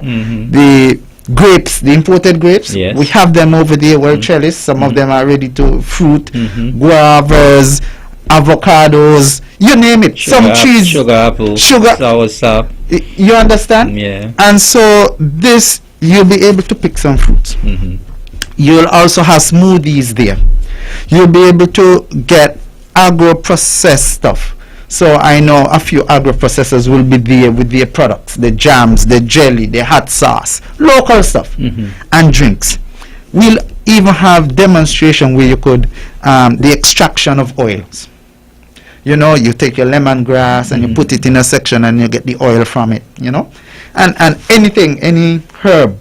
The grapes, the imported grapes. Yes. We have them over there, well trellis. Some of them are ready to fruit. Guavas, avocados, you name it. Some trees. Sugar apple. Sour sap. You understand? Yeah. And so this, you'll be able to pick some fruits. You'll also have smoothies there. You'll be able to get agro-processed stuff. So I know a few agro-processors will be there with their products, the jams, the jelly, the hot sauce, local stuff, and drinks. We'll even have demonstration where you could, the extraction of oils. You take your lemongrass and you put it in a section and you get the oil from it, and anything, any herb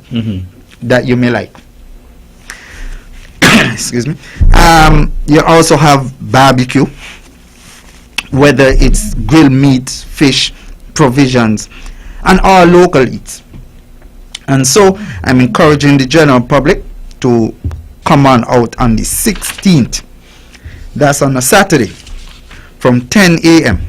that you may like. Excuse me. You also have barbecue, whether it's grilled meat, fish, provisions, and all local eats. And so I'm encouraging the general public to come on out on the 16th. That's on a Saturday from 10 a.m.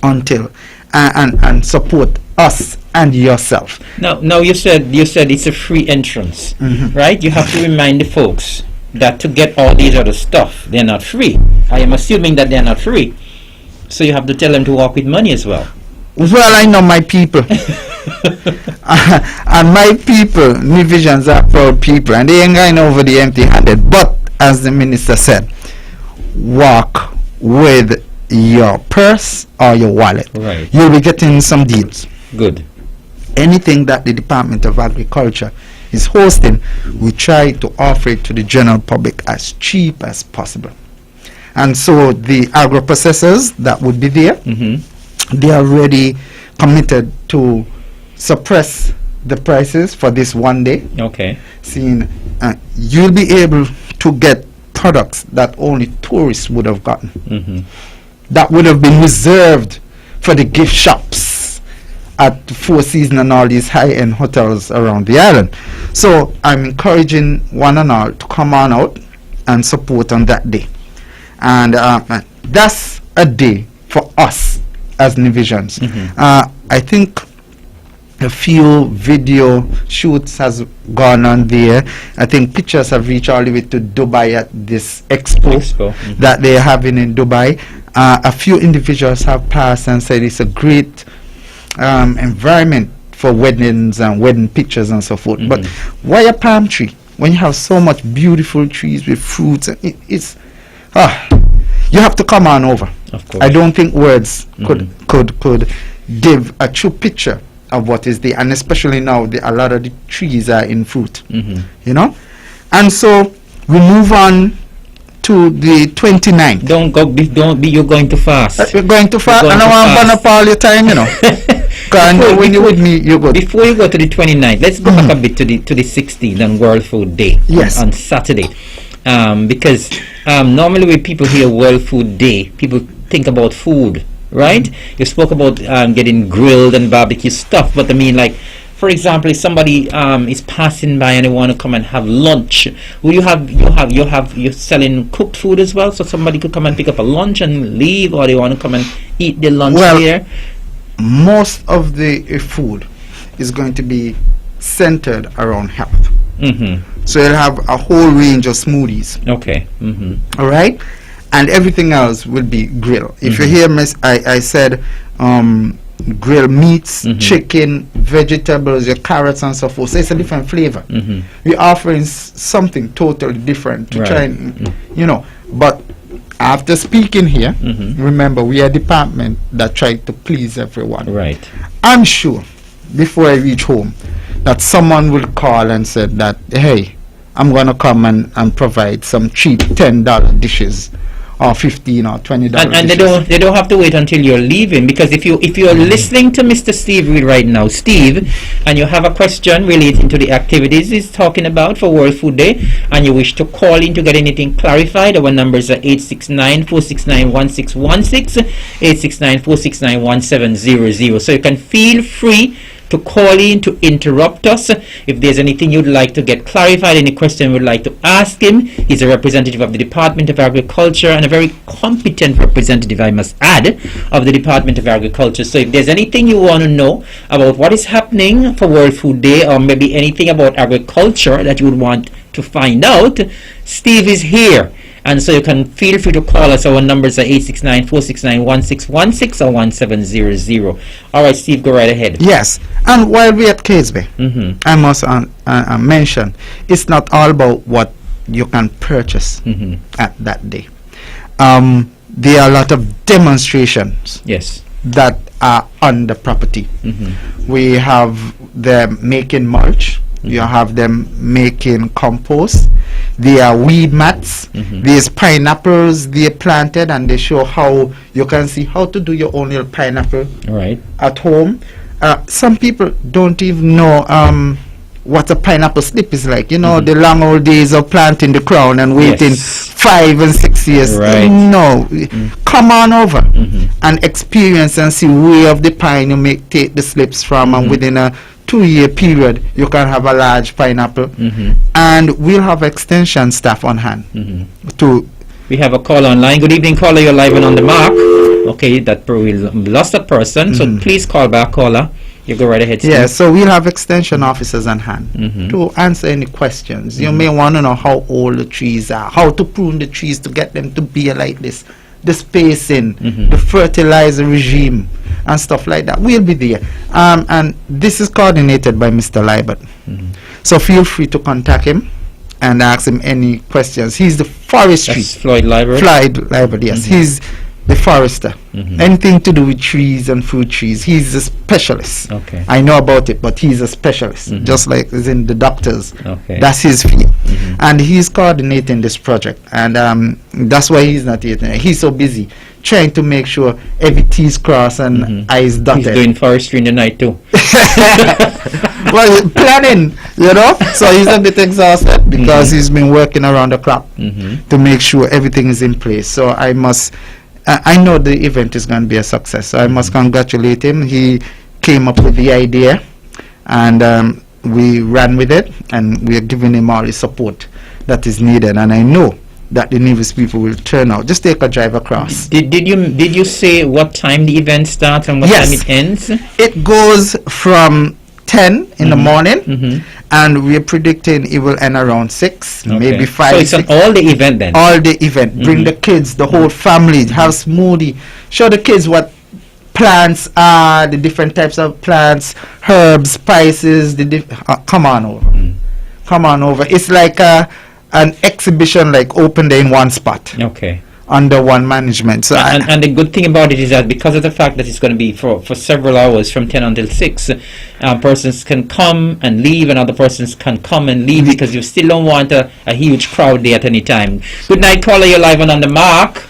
until and support us and yourself. Now you said it's a free entrance, right? You have to remind the folks that to get all these other stuff, they're not free. I am assuming that they're not free, so you have to tell them to walk with money as well. Well, I know my people. And my people, Nevisians are proud people, and they ain't going over the empty-handed. But, as the minister said, walk with your purse or your wallet. Right. You'll be getting some deals. Good. Anything that the Department of Agriculture is hosting, we try to offer it to the general public as cheap as possible. And so the agro-processors that would be there, they are already committed to suppress the prices for this one day. Okay. Seeing you'll be able to get products that only tourists would have gotten. That would have been reserved for the gift shops at Four Seasons and all these high-end hotels around the island. So I'm encouraging one and all to come on out and support on that day. And that's a day for us as Nevisians. I think a few video shoots has gone on there. I think pictures have reached all the way to Dubai at this expo. That they're having in Dubai. A few individuals have passed and said it's a great environment for weddings and wedding pictures and so forth. But why a palm tree when you have so much beautiful trees with fruits? It's you have to come on over. Of course. I don't think words could give a true picture of what is there, and especially now a lot of the trees are in fruit. You know, and so we move on to the 29th. Don't be. You're going too fast. You're going too fast, and I want to burn up all your time, you know. Because when you're with me, you're good. Before you go to the 29th, let's go back a bit to the 16th on World Food Day. Yes. On Saturday, because normally when people hear World Food Day, people think about food, right? You spoke about getting grilled and barbecue stuff, but I mean, like, for example, if somebody is passing by and they want to come and have lunch, will you're selling cooked food as well, so somebody could come and pick up a lunch and leave, or they want to come and eat their lunch here? Most of the food is going to be centered around health. So you'll have a whole range of smoothies. Okay. All right, and everything else will be grilled. If you hear me, I said grilled meats, chicken, vegetables, your carrots and so forth. So it's a different flavor. We're offering something totally different to try and, you know. But after speaking here, remember, we are a department that tried to please everyone. Right. I'm sure before I reach home that someone will call and said that, hey, I'm going to come and provide some cheap $10 dishes or $15 or $20 and they don't have to wait until you're leaving, because if you're listening to Mr. Steve Reed right now, Steve, and you have a question relating to the activities he's talking about for World Food Day, and you wish to call in to get anything clarified, our numbers are 869-469-1616, 869-469-1700. So you can feel free to call in to interrupt us if there's anything you'd like to get clarified, any question you'd like to ask him. He's a representative of the Department of Agriculture, and a very competent representative, I must add, of the Department of Agriculture. So if there's anything you want to know about what is happening for World Food Day, or maybe anything about agriculture that you would want to find out, Steve is here. And so you can feel free to call us. Our numbers are 869-469-1616 or 1700. All right, Steve, go right ahead. Yes. And while we're at Caseby, I must mention, it's not all about what you can purchase at that day. There are a lot of demonstrations that are on the property. We have them making mulch. You have them making compost. There are weed mats. There's pineapples they planted, and they show how you can see how to do your own little pineapple at home. Some people don't even know what a pineapple slip is like. You know, the long old days of planting the crown and waiting 5 and 6 years. No, come on over and experience and see where of the pine you take the slips from, and within a 2-year period you can have a large pineapple. And we'll have extension staff on hand we have a call online. Good evening, caller, you're live and on the mark. Okay, that we lost that person, so please call back, caller. You go right ahead, Steve. Yeah, so we'll have extension officers on hand to answer any questions. You may want to know how old the trees are, how to prune the trees to get them to be like this. the spacing, the fertilizer regime, and stuff like that. We'll be there. And this is coordinated by Mr. Libert. So feel free to contact him and ask him any questions. He's the forestry. That's Floyd Libert. Floyd Libert, yes. He's the forester. Anything to do with trees and fruit trees. He's a specialist. Okay. I know about it, but he's a specialist. Just like as in the doctors. Okay. That's his field. And he's coordinating this project. And that's why he's not here tonight. He's so busy trying to make sure every T's crossed and I's dotted. He's doing forestry in the night too. Well, planning, you know. So he's a bit exhausted because he's been working around the clock to make sure everything is in place. So I must, I know the event is going to be a success. So I must congratulate him. He came up with the idea, and we ran with it, and we are giving him all the support that is needed. And I know that the Nevis people will turn out. Just take a drive across. Did you say what time the event starts and what time it ends? It goes from 10 in the morning, and we're predicting it will end around 6, maybe 5. So it's 6. on all the event then? All the event. Bring the kids, the whole family, have smoothie. Show the kids what plants are, the different types of plants, herbs, spices. Come on over. Come on over. It's like an exhibition, like open day in one spot. Okay. Under one management. So and the good thing about it is that because of the fact that it's going to be for several hours from 10 until 6, persons can come and leave and other persons can come and leave because you still don't want a huge crowd there at any time. Good night, caller. You're live on the mark.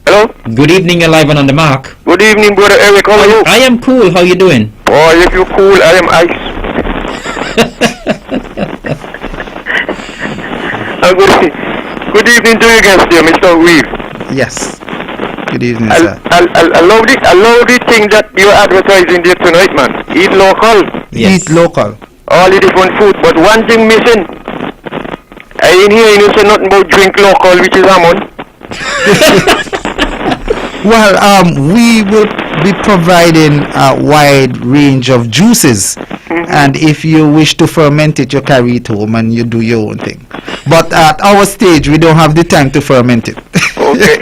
Hello? Good evening. You're live on the mark. Good evening, brother Eric. How are you? I am cool. How you doing? Oh, if you're cool, I am ice. Good evening to you guys there, Mr. Weave. Yes. Good evening, sir. I love the thing that you're advertising there tonight, man. Eat local. Yes. Eat local. All the different food, but one thing missing. I ain't hearing you say nothing about drink local, which is almond. Well, we will be providing a wide range of juices, and if you wish to ferment it, you carry it home and you do your own thing. But at our stage, we don't have the time to ferment it. Okay.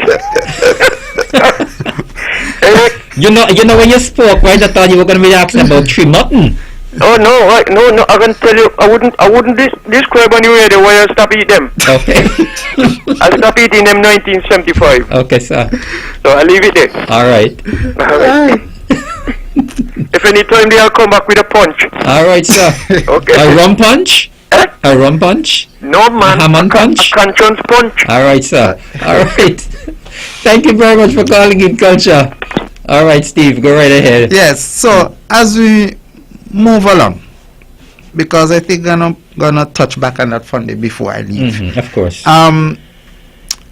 You know when you spoke, right? I thought you were going to be asking about tree mutton. Oh no! I can tell you, I wouldn't describe on the radio why I stop eating them. Okay. I stopped eating them 1975. Okay, sir. So I leave it there. All right. If any time they'll come back with a punch. All right, sir. Okay. A rum punch? A rum punch? No, man. A Hammond punch? A conscience punch. All right, sir. All right. Thank you very much for calling in, Culture. All right, Steve, go right ahead. Yes. So as we move along, because I think I'm gonna touch back on that Sunday before I leave. Of course. On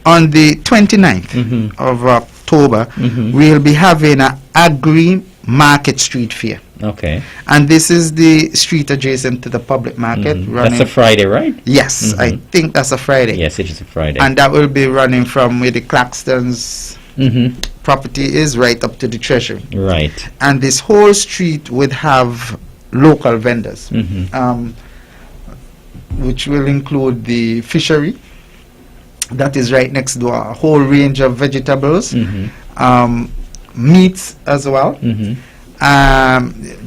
the 29th of October, we'll be having an Agri Market Street Fair. Okay. And this is the street adjacent to the public market. That's a Friday, right? Yes, I think that's a Friday. Yes, it is a Friday. And that will be running from where the Claxton's property is right up to the Treasury. Right. And this whole street would have local vendors, which will include the fishery that is right next door, a whole range of vegetables, meats as well,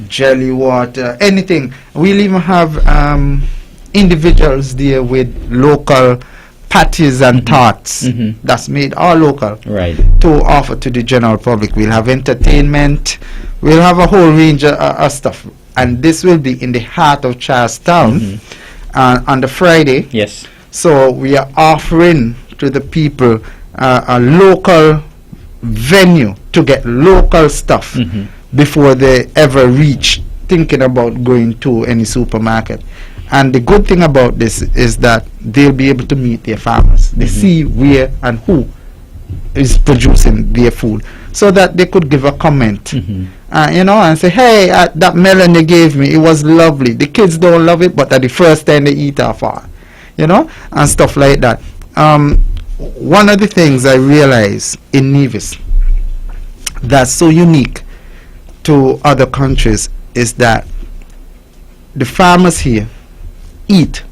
jelly water, anything. We'll even have individuals there with local patties and tarts that's made all local, right, to offer to the general public. We'll have entertainment, we'll have a whole range of stuff, and this will be in the heart of Charlestown on the Friday. Yes. So we are offering to the people a local venue to get local stuff before they ever reach thinking about going to any supermarket. And the good thing about this is that they'll be able to meet their farmers. They see where and who is producing their food, so that they could give a comment, and say, hey, that melon they gave me, it was lovely. The kids don't love it, but at the first time they eat off and stuff like that. One of the things I realize in Nevis that's so unique to other countries is that the farmers here eat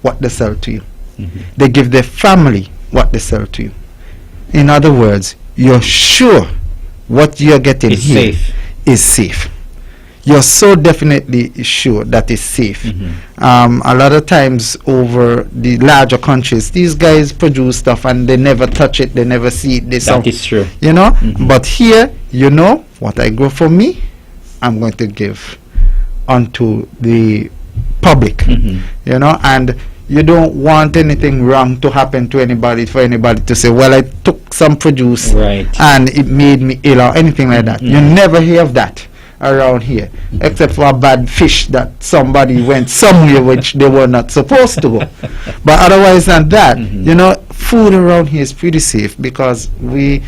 what they sell to you. They give their family what they sell to you. In other words, you're sure what you're getting It's here safe. is safe. You're so definitely sure that it's safe. A lot of times over the larger countries, these guys produce stuff and they never touch it, they never see it. That is true. You know, but here, you know, what I grow for me, I'm going to give unto the public. You know, and you don't want anything wrong to happen to anybody, for anybody to say, well, I took some produce and it made me ill or anything like that. You never hear of that around here, except for a bad fish that somebody went somewhere which they were not supposed to go. But otherwise than that, you know, food around here is pretty safe because we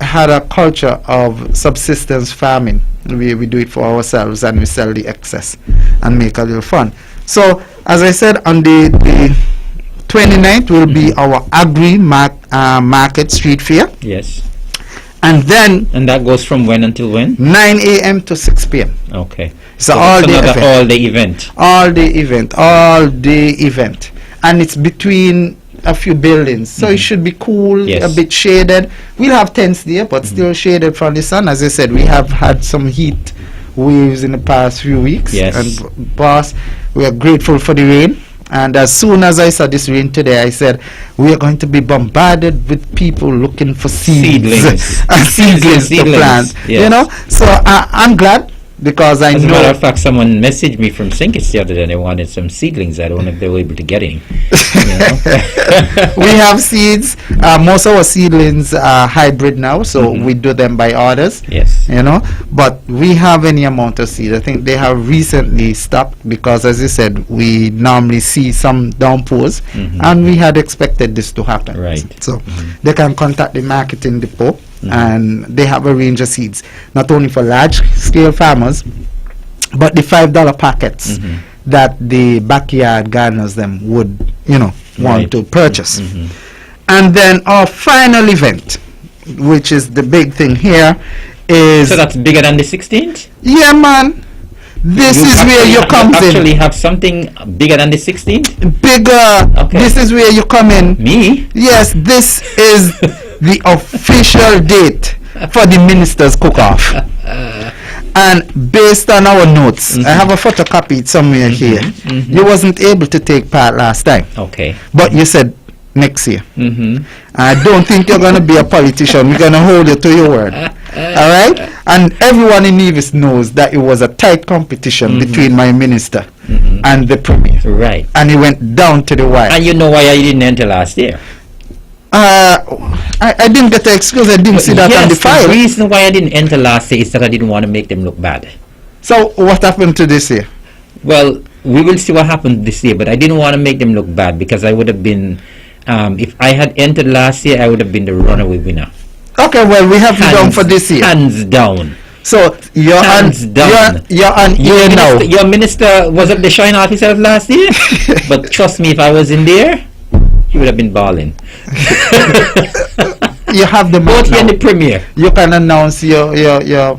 had a culture of subsistence farming. We do it for ourselves and we sell the excess and make a little fun. So, as I said, on the 29th will be our Market Street Fair. Yes. And then... And that goes from when until when? 9 a.m. to 6 p.m. Okay. So another all-day event. All-day event. And it's between a few buildings. So it should be cool, a bit shaded. We'll have tents there, but still shaded from the sun. As I said, we have had some heat waves in the past few weeks. Yes. And boss, we are grateful for the rain. And as soon as I saw this rain today, I said, we are going to be bombarded with people looking for seedlings to plant. Yes. You know, so I'm glad because I know. As a matter of fact, someone messaged me from Sinkis the other day and they wanted some seedlings. I don't know if they were able to get any. We have seeds. Most of our seedlings are hybrid now, so we do them by orders. Yes. You know, but we have any amount of seed. I think they have recently stopped because, as you said, we normally see some downpours, and we had expected this to happen. Right. So they can contact the marketing depot, and they have a range of seeds, not only for large-scale farmers, but the $5 packets that the backyard gardeners them would, you know, want to purchase. And then our final event, which is the big thing here, is... So that's bigger than the 16th? Yeah, man. This is where you come in. Actually have something bigger than the 16th? Bigger. Okay. This is where you come in. Me? Yes, this is the official date for the minister's cook-off. And based on our notes, I have a photocopy somewhere here. You wasn't able to take part last time. Okay. But you said next year. I don't think you're going to be a politician. We're going to hold you to your word. All right? And everyone in Nevis knows that it was a tight competition between my minister and the premier. Right. And it went down to the wire. And you know why I didn't enter last year? I didn't get the excuse. I didn't see that on the file. The reason why I didn't enter last year is that I didn't want to make them look bad. So what happened to this year? Well, we will see what happened this year, but I didn't want to make them look bad because I would have been, if I had entered last year, I would have been the runaway winner. Okay, well, we have you down for this year. Hands down. So you're on here now. Your minister was at the shine off himself last year, but trust me, if I was in there, he would have been balling. You have the both here and the premier. You can announce your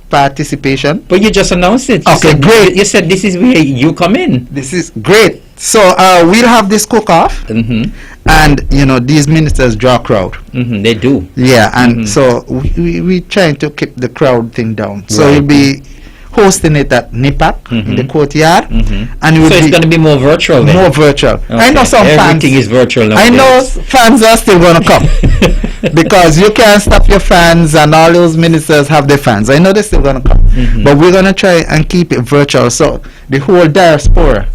participation. But you just announced it. Okay, great. You said this is where you come in. This is great. So we'll have this cook-off, and you know these ministers draw crowd. They do. Yeah, and so we trying to keep the crowd thing down. So we'll be hosting it at NIPAC in the courtyard, and so it's going to be more virtual. Then? More virtual. Okay. I know some everything fans. is virtual now. I know fans are still going to come because you can't stop your fans, and all those ministers have their fans. I know they're still going to come, but we're going to try and keep it virtual so the whole diaspora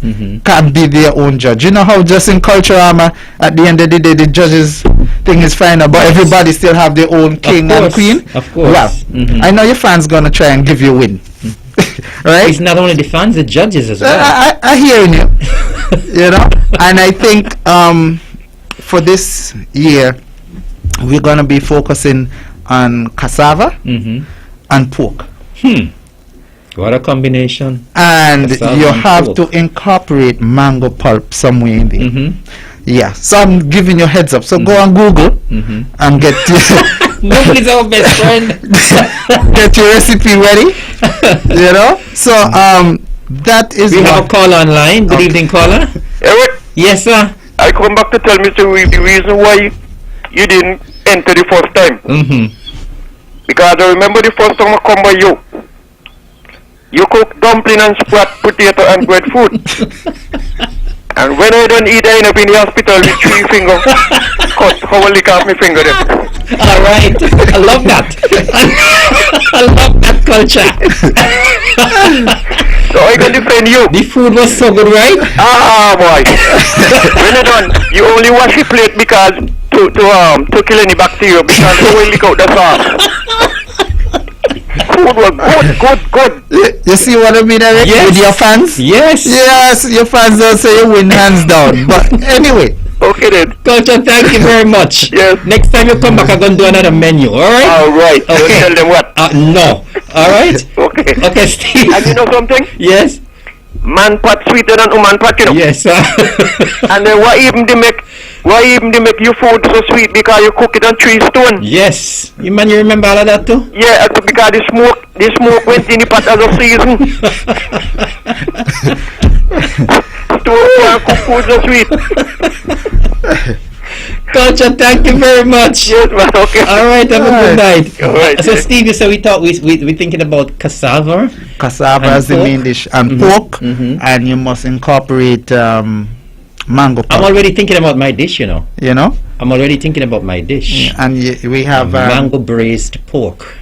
can be their own judge. You know how just in culture armor, at the end of the day, the judges thing is final, but everybody still have their own king and queen. Of course. Well, I know your fans going to try and give you a win. Right? It's not only the fans, the judges as well. I hearing you. You know, and I think for this year we're gonna be focusing on cassava and pork. What a combination! And cassava you and have pork. to incorporate mango pulp somewhere in there. Yeah, so I'm giving you a heads up. So go on Google and get Google is our best friend. Get your recipe ready. You know, so that is. We have a call online. Good evening, caller. Eric? Yes, sir. I come back to tell Mr. Reed the reason why you didn't enter the first time. Mm-hmm. Because I remember the first time I come by you. You cook dumpling and sprat potato and breadfruit. And when I don't eat, I end up in the hospital with 3 fingers cut. How will lick off my finger then? All right. I love that. I love that culture. So I can defend you. The food was so good, right? Ah, boy. When I done, you only wash the plate because to kill any bacteria because you will lick out the sauce. Food was good. You see what I mean, Eric? Yes. With your fans? Yes. Yes, your fans don't say you win hands down. But anyway. Okay then. Culture, thank you very much. Yes. Next time you come back, I'm going to do another menu, alright? Alright. Okay. Don't tell them what. No. Alright? Okay. Okay, Steve. And you know something? Yes. Man pot sweeter than woman pot, you know. Yes. And then why even they make your food so sweet because you cook it on 3 stone? Yes. You remember all of that too? Yeah, because the smoke went in the pot as a season. Stone can't cook food so sweet. Culture, thank you very much. Yes, man. Okay. All right, have a good night. All right. So, Steve, you said we're thinking about cassava. Cassava And as the pork. main dish. And pork. And you must incorporate mango I'm pulp. already thinking about my dish, you know. You know? I'm already thinking about my dish. And we have... mango braised pork.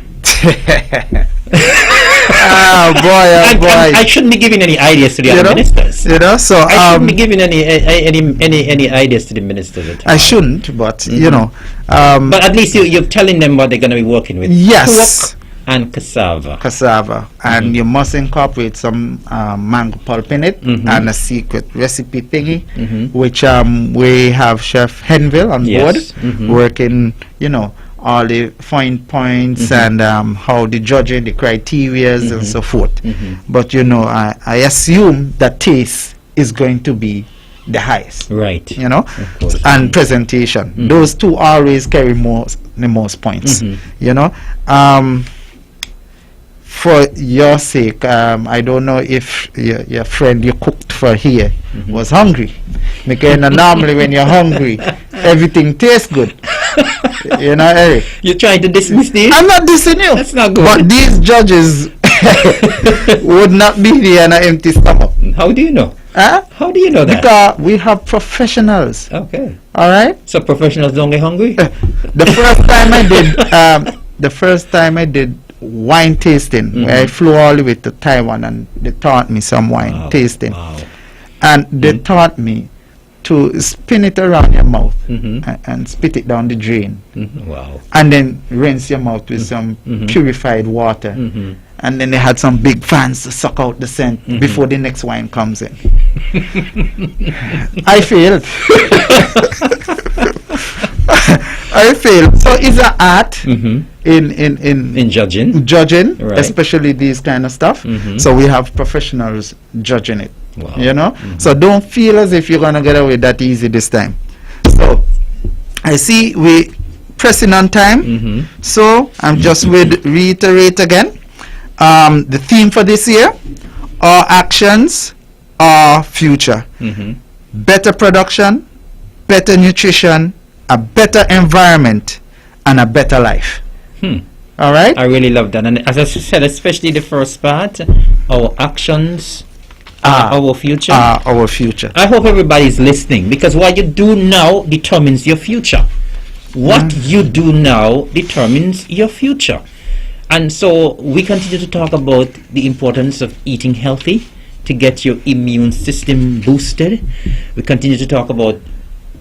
Oh boy, I shouldn't be giving any ideas to the other ministers. You know, so I shouldn't be giving any ideas to the ministers at all. I shouldn't, but you know. But at least you're telling them what they're going to be working with. Yes. Pork and cassava. And you must incorporate some mango pulp in it, and a secret recipe thingy, which we have Chef Henville on board, working, you know, all the fine points and how the judging, the criterias and so forth. But you know, I assume that taste is going to be the highest. Right. You know, and presentation. Those two always carry the most points. You know. For your sake, I don't know if your friend you cooked for here was hungry. Because normally when you're hungry, everything tastes good. You know, Eric. You're trying to dismiss me? I'm not dissing you. That's not good. But these judges would not be here on an empty stomach. How do you know? Huh? How do you know that? Because we have professionals. Okay. All right. So professionals don't get hungry? The first time I did wine tasting, where I flew all the way to Taiwan, and they taught me some wine tasting. And they taught me to spin it around your mouth and spit it down the drain. Wow. And then rinse your mouth with some purified water. And then they had some big fans to suck out the scent before the next wine comes in. I failed. I failed. So it's an art in judging, right. especially these kind of stuff. So we have professionals judging it. Wow. You know, so don't feel as if you're gonna get away that easy this time. So I see we pressing on time. So I'm just with reiterate again. The theme for this year: our actions, our future. Better production, better nutrition, a better environment, and a better life. All right. I really love that, and as I said, especially the first part, our actions. Our future. Our future. I hope everybody's listening, because what you do now determines your future. What you do now determines your future. And so we continue to talk about the importance of eating healthy to get your immune system boosted. We continue to talk about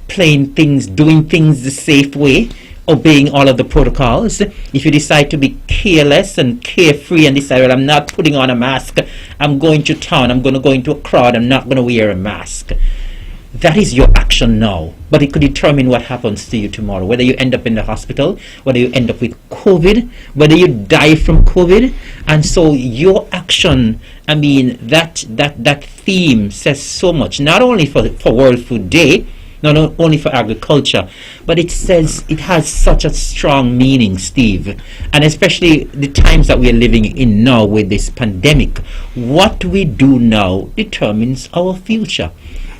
playing things, doing things the safe way, obeying all of the protocols. If you decide to be careless and carefree and decide, well, I'm not putting on a mask, I'm going to town, I'm going to go into a crowd, I'm not going to wear a mask. That is your action now, but it could determine what happens to you tomorrow, whether you end up in the hospital, whether you end up with COVID, whether you die from COVID. And so your action, I mean, that theme says so much, not only for World Food Day, not only for agriculture, but it says it has such a strong meaning, Steve, and especially the times that we are living in now with this pandemic. What we do now determines our future.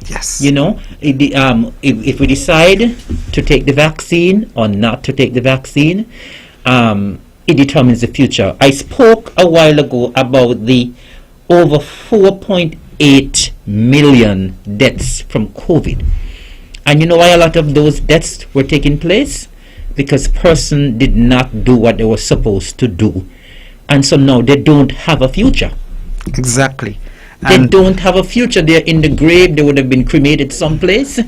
Yes. You know, if we decide to take the vaccine or not to take the vaccine, it determines the future. I spoke a while ago about the over 4.8 million deaths from COVID. And you know why a lot of those deaths were taking place? Because person did not do what they were supposed to do. And so now they don't have a future. Exactly. They don't have a future. They're in the grave. They would have been cremated someplace.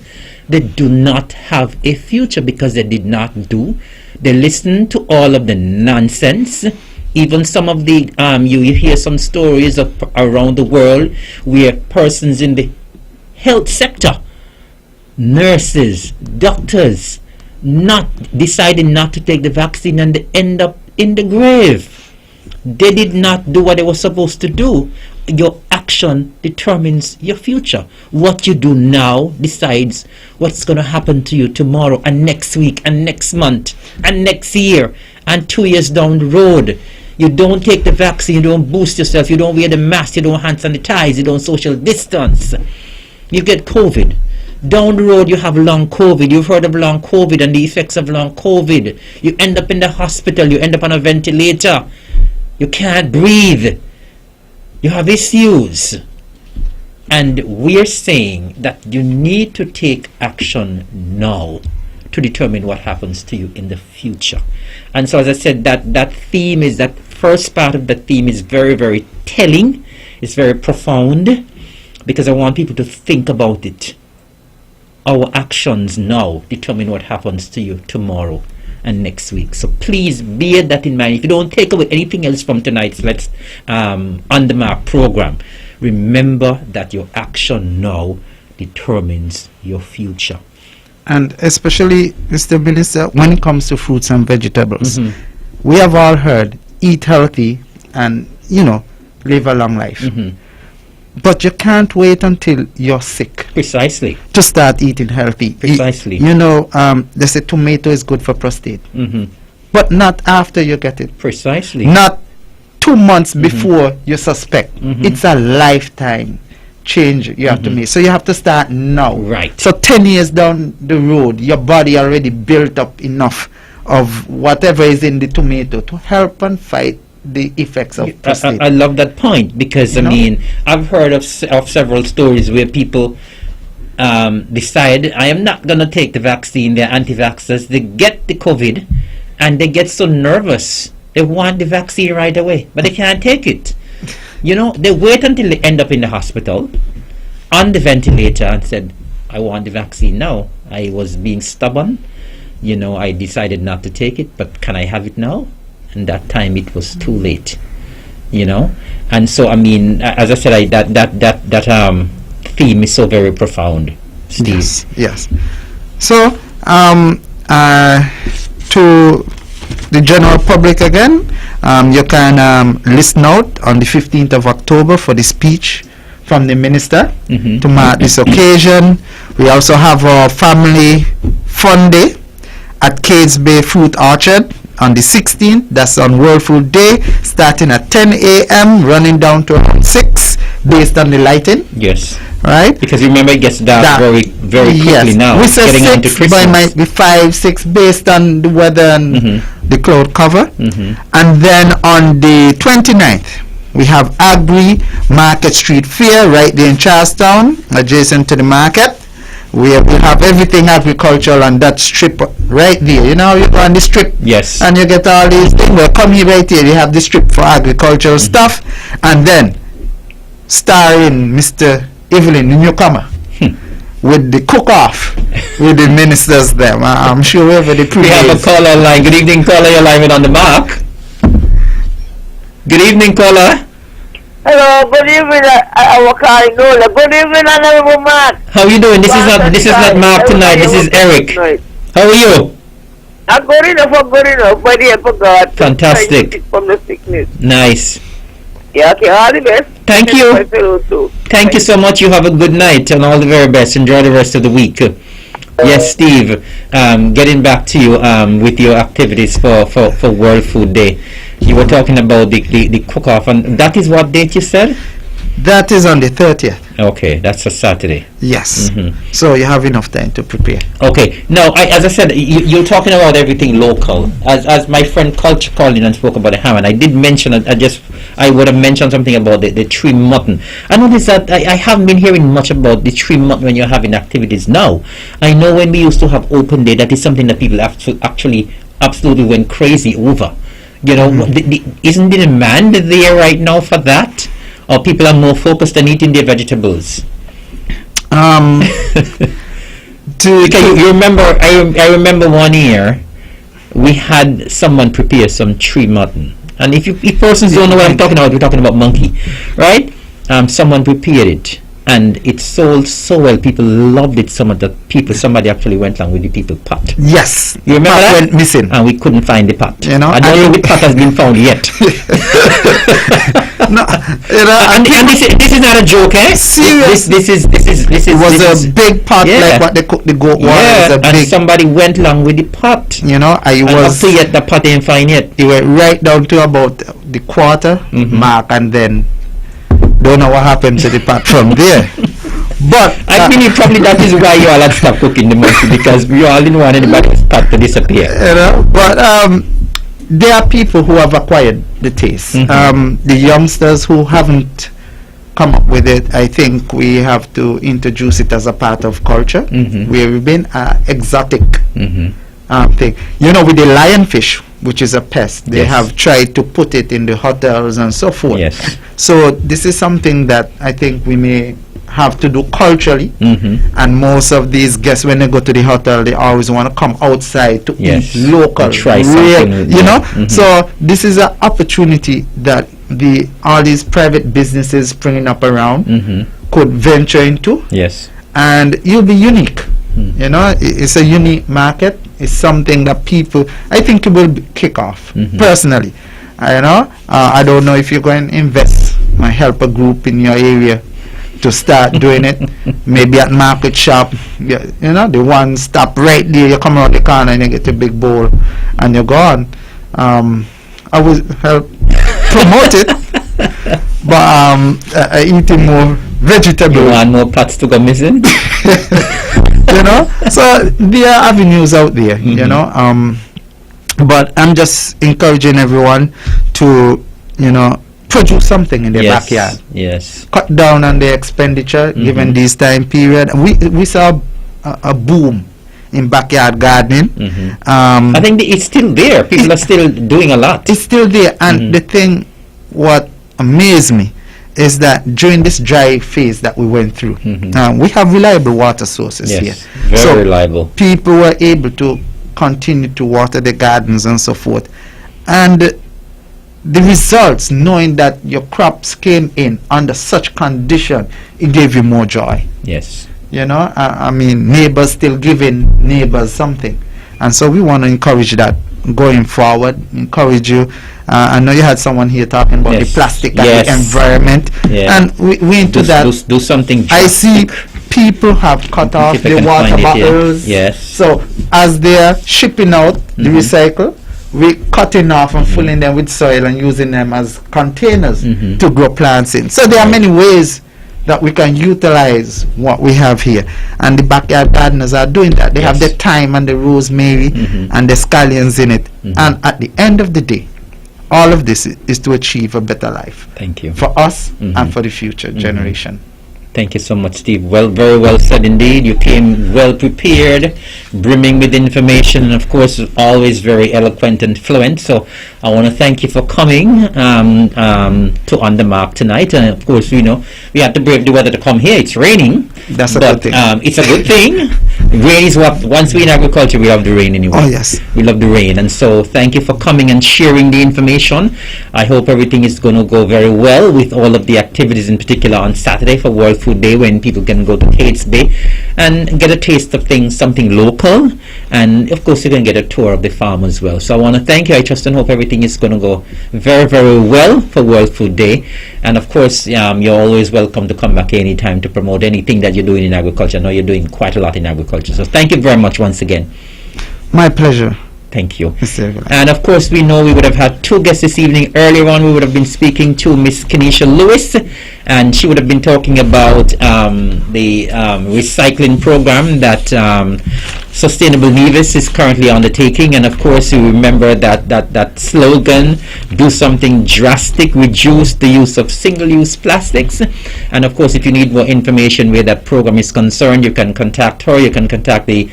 They do not have a future because they did not do. They listen to all of the nonsense. Even some of the you hear some stories of around the world where persons in the health sector, nurses, doctors, not deciding not to take the vaccine, and they end up in the grave. They did not do what they were supposed to do. Your action determines your future. What you do now decides what's going to happen to you tomorrow and next week and next month and next year and 2 years down the road. You don't take the vaccine, you don't boost yourself, you don't wear the mask, you don't hand sanitize, you don't social distance. You get COVID. Down the road you have long COVID. You've heard of long COVID and the effects of long COVID. You end up in the hospital, you end up on a ventilator. You can't breathe. You have issues. And we're saying that you need to take action now to determine what happens to you in the future. And so as I said, that theme is, that first part of the theme is very, very telling. It's very profound because I want people to think about it. Our actions now determine what happens to you tomorrow and next week. So please bear that in mind. If you don't take away anything else from tonight's On the Mark program, remember that your action now determines your future. And especially, Mr. Minister, when it comes to fruits and vegetables, we have all heard, eat healthy and, live a long life. But you can't wait until you're sick. Precisely. To start eating healthy. Precisely. They say tomato is good for prostate. But not after you get it. Precisely. Not 2 months before you suspect. It's a lifetime change you have to make. So you have to start now. Right. So 10 years down the road, your body already built up enough of whatever is in the tomato to help and fight the effects of prostate. I love that point because I've heard of several stories where people decide, I am not going to take the vaccine. They're anti-vaxxers. They get the COVID and they get so nervous. They want the vaccine right away, but they can't take it. They wait until they end up in the hospital on the ventilator and said, I want the vaccine now. I was being stubborn. I decided not to take it, but can I have it now? And that time it was too late. And so as I said, that theme is so very profound, Steve. Yes. So to the general public again, you can listen out on the 15th of October for the speech from the minister to mark this occasion. We also have our family fun day at Cades Bay Fruit Orchard on the 16th. That's on World Food Day, starting at 10 a.m., running down to around 6, based on the lighting. Yes. Right? Because remember, it gets dark very, very quickly now. We say getting 6, on to Christmas. but it might be 5, 6, based on the weather and the cloud cover. And then on the 29th, we have Agri Market Street Fair right there in Charlestown, adjacent to the market. We have everything agricultural on that strip right there. You go on the strip, yes, and you get all these things. Well, come here right here. You have the strip for agricultural stuff, and then starring Mr. EVELYN, the newcomer, with the cook-off with the ministers there. I'm sure whoever the we have a caller line. Good evening, caller. You're live on the mark. Good evening, caller. Hello, good evening. I was calling Nola. Good evening, Honorable Mark. How are you doing? This is not Mark tonight. This is Eric. How are you? I'm good enough, by the for God. Fantastic. From the sickness. Nice. Yeah, okay, all the best. Thank you. Thank you so much. You have a good night and all the very best. Enjoy the rest of the week. Yes, Steve, getting back to you with your activities for World Food Day. You were talking about the cook-off, and that is what date you said? That is on the 30th. Okay, that's a Saturday. Yes. Mhm. So you have enough time to prepare. Okay. Now, as I said, you're talking about everything local. As my friend Culture called in and spoke about the ham, and I did mention, I would have mentioned something about the tree mutton. I noticed that I haven't been hearing much about the tree mutton when you're having activities now. I know when we used to have open day, that is something that people actually absolutely went crazy over. You know, isn't the demand there right now for that? Or people are more focused on eating their vegetables? You remember, I remember one year we had someone prepare some tree mutton, and if persons don't know what I'm talking about, we're talking about monkey, right? Someone prepared it, and it sold so well. People loved it so much that somebody actually went along with the people pot. Yes, You remember pot that? went missing. And we couldn't find the pot. You know, I don't know which pot has been found yet. No, you know, and this is not a joke, eh? Serious. This is. It was a big pot, Yeah. like what they cook the goat water. Yeah, It was a and big, somebody went along with the pot. you know, I And was. up to yet the pot ain't find yet. It went right down to about the quarter mark, and then don't know what happened to the pot from there. But I believe probably that is why you all had stopped cooking the monkey, because we all didn't want anybody's pot to disappear. you know, but there are people who have acquired the taste. The youngsters who haven't come up with it, I think we have to introduce it as a part of culture. Where we've been exotic thing. You know, with the lionfish, which is a pest, they Yes. have tried to put it in the hotels and so forth. Yes. So this is something that I think we may have to do culturally. And most of these guests, when they go to the hotel, they always want to come outside to Yes. eat local, And try real, something, you know. yeah. So this is an opportunity that all these private businesses springing up around could venture into, Yes. and you'll be unique. You know, it's a unique market. It's something that people, I think, it will kick off. Personally, you know, I don't know if you're going to invest, help a group in your area to start doing it. Maybe at market shop, you know, the one stop right there. You come around the corner and you get a big bowl, and you're gone. I will help promote it, but eating more vegetables. You want more pots to go missing? You know, so there are avenues out there. You know, but I'm just encouraging everyone to, you know, produce something in their Yes. backyard. Yes. Cut down on the expenditure given this time period. We saw a boom in backyard gardening. I think it's still there. People are still doing a lot. It's still there, and the thing, what amazed me, is that during this dry phase that we went through, we have reliable water sources Yes. here. Very So reliable. people were able to continue to water the gardens and so forth, and the results, knowing that your crops came in under such condition, it gave you more joy. Yes. You know, I mean, neighbors still giving neighbors something, and so we want to encourage that going forward. Encourage you. I know you had someone here talking about Yes. the plastic and Yes. the environment, Yeah. and we into that. Do something. I see people have cut off If I the can water find it here. bottles. Yes. So as they're shipping out the recycle, we cutting off and filling them with soil and using them as containers to grow plants in. So there are many ways that we can utilize what we have here, and the backyard gardeners are doing that. They have the thyme and the rosemary and the scallions in it, and at the end of the day, all of this is to achieve a better life. Thank you. For us and for the future generation. Thank you so much, Steve. Well, very well said indeed. You came well prepared, brimming with information, and of course, always very eloquent and fluent. So I want to thank you for coming to On the Mark tonight. And of course, you know, we have to brave the weather to come here. It's raining. That's a but, good thing. It's a good thing. Rain is what, once we're in agriculture, we love the rain anyway. Oh, yes. We love the rain. And so thank you for coming and sharing the information. I hope everything is going to go very well with all of the activities, in particular on Saturday for World Food Day, when people can go to Kate's Bay and get a taste of things, something local. And of course, you can get a tour of the farm as well. So I want to thank you. I trust and hope everything is going to go very, very well for World Food Day. And of course, you're always welcome to come back anytime to promote anything that you're doing in agriculture. I know you're doing quite a lot in agriculture. So thank you very much once again. My pleasure. Thank you. Mr. EVELYN. And of course, we know we would have had two guests this evening. Earlier on, we would have been speaking to Miss Kenesha Lewis, and she would have been talking about the recycling program that Sustainable Nevis is currently undertaking. And of course, you remember that slogan, do something drastic, reduce the use of single-use plastics. And of course, if you need more information where that program is concerned, you can contact her, you can contact the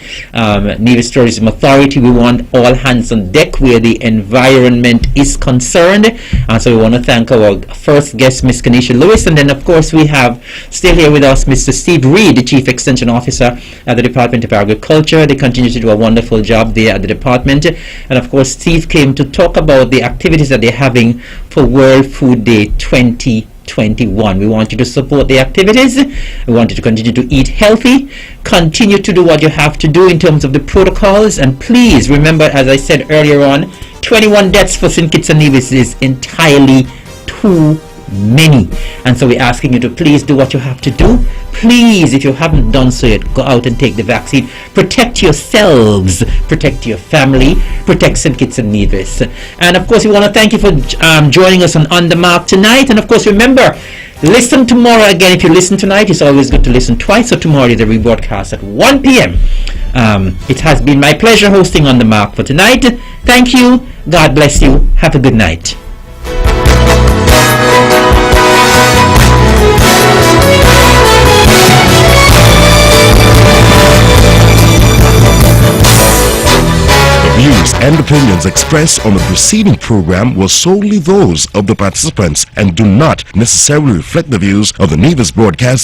Nevis Tourism Authority. We want all hands on deck where the environment is concerned. And so we want to thank our first guest, Ms. Kenesha Lewis. And then of course we have still here with us Mr. Steve Reed, the Chief Extension Officer at the Department of Agriculture. They continue to do a wonderful job there at the department. And of course Steve came to talk about the activities that they're having for World Food Day 2021. We want you to support the activities. We want you to continue to eat healthy, continue to do what you have to do in terms of the protocols, and please remember, as I said earlier on, 21 deaths for St. Kitts and Nevis is entirely too many, and so we're asking you to please do what you have to do. Please, if you haven't done so yet, go out and take the vaccine. Protect yourselves, protect your family, protect St. Kitts and Nevis. And of course we want to thank you for joining us on the Mark tonight. And of course remember, listen tomorrow again. If you listen tonight, it's always good to listen twice. So tomorrow is a rebroadcast at 1 p.m. It has been my pleasure hosting On The Mark for tonight. Thank you. God bless you. Have a good night. The views and opinions expressed on the preceding program were solely those of the participants and do not necessarily reflect the views of the Nevis Broadcasting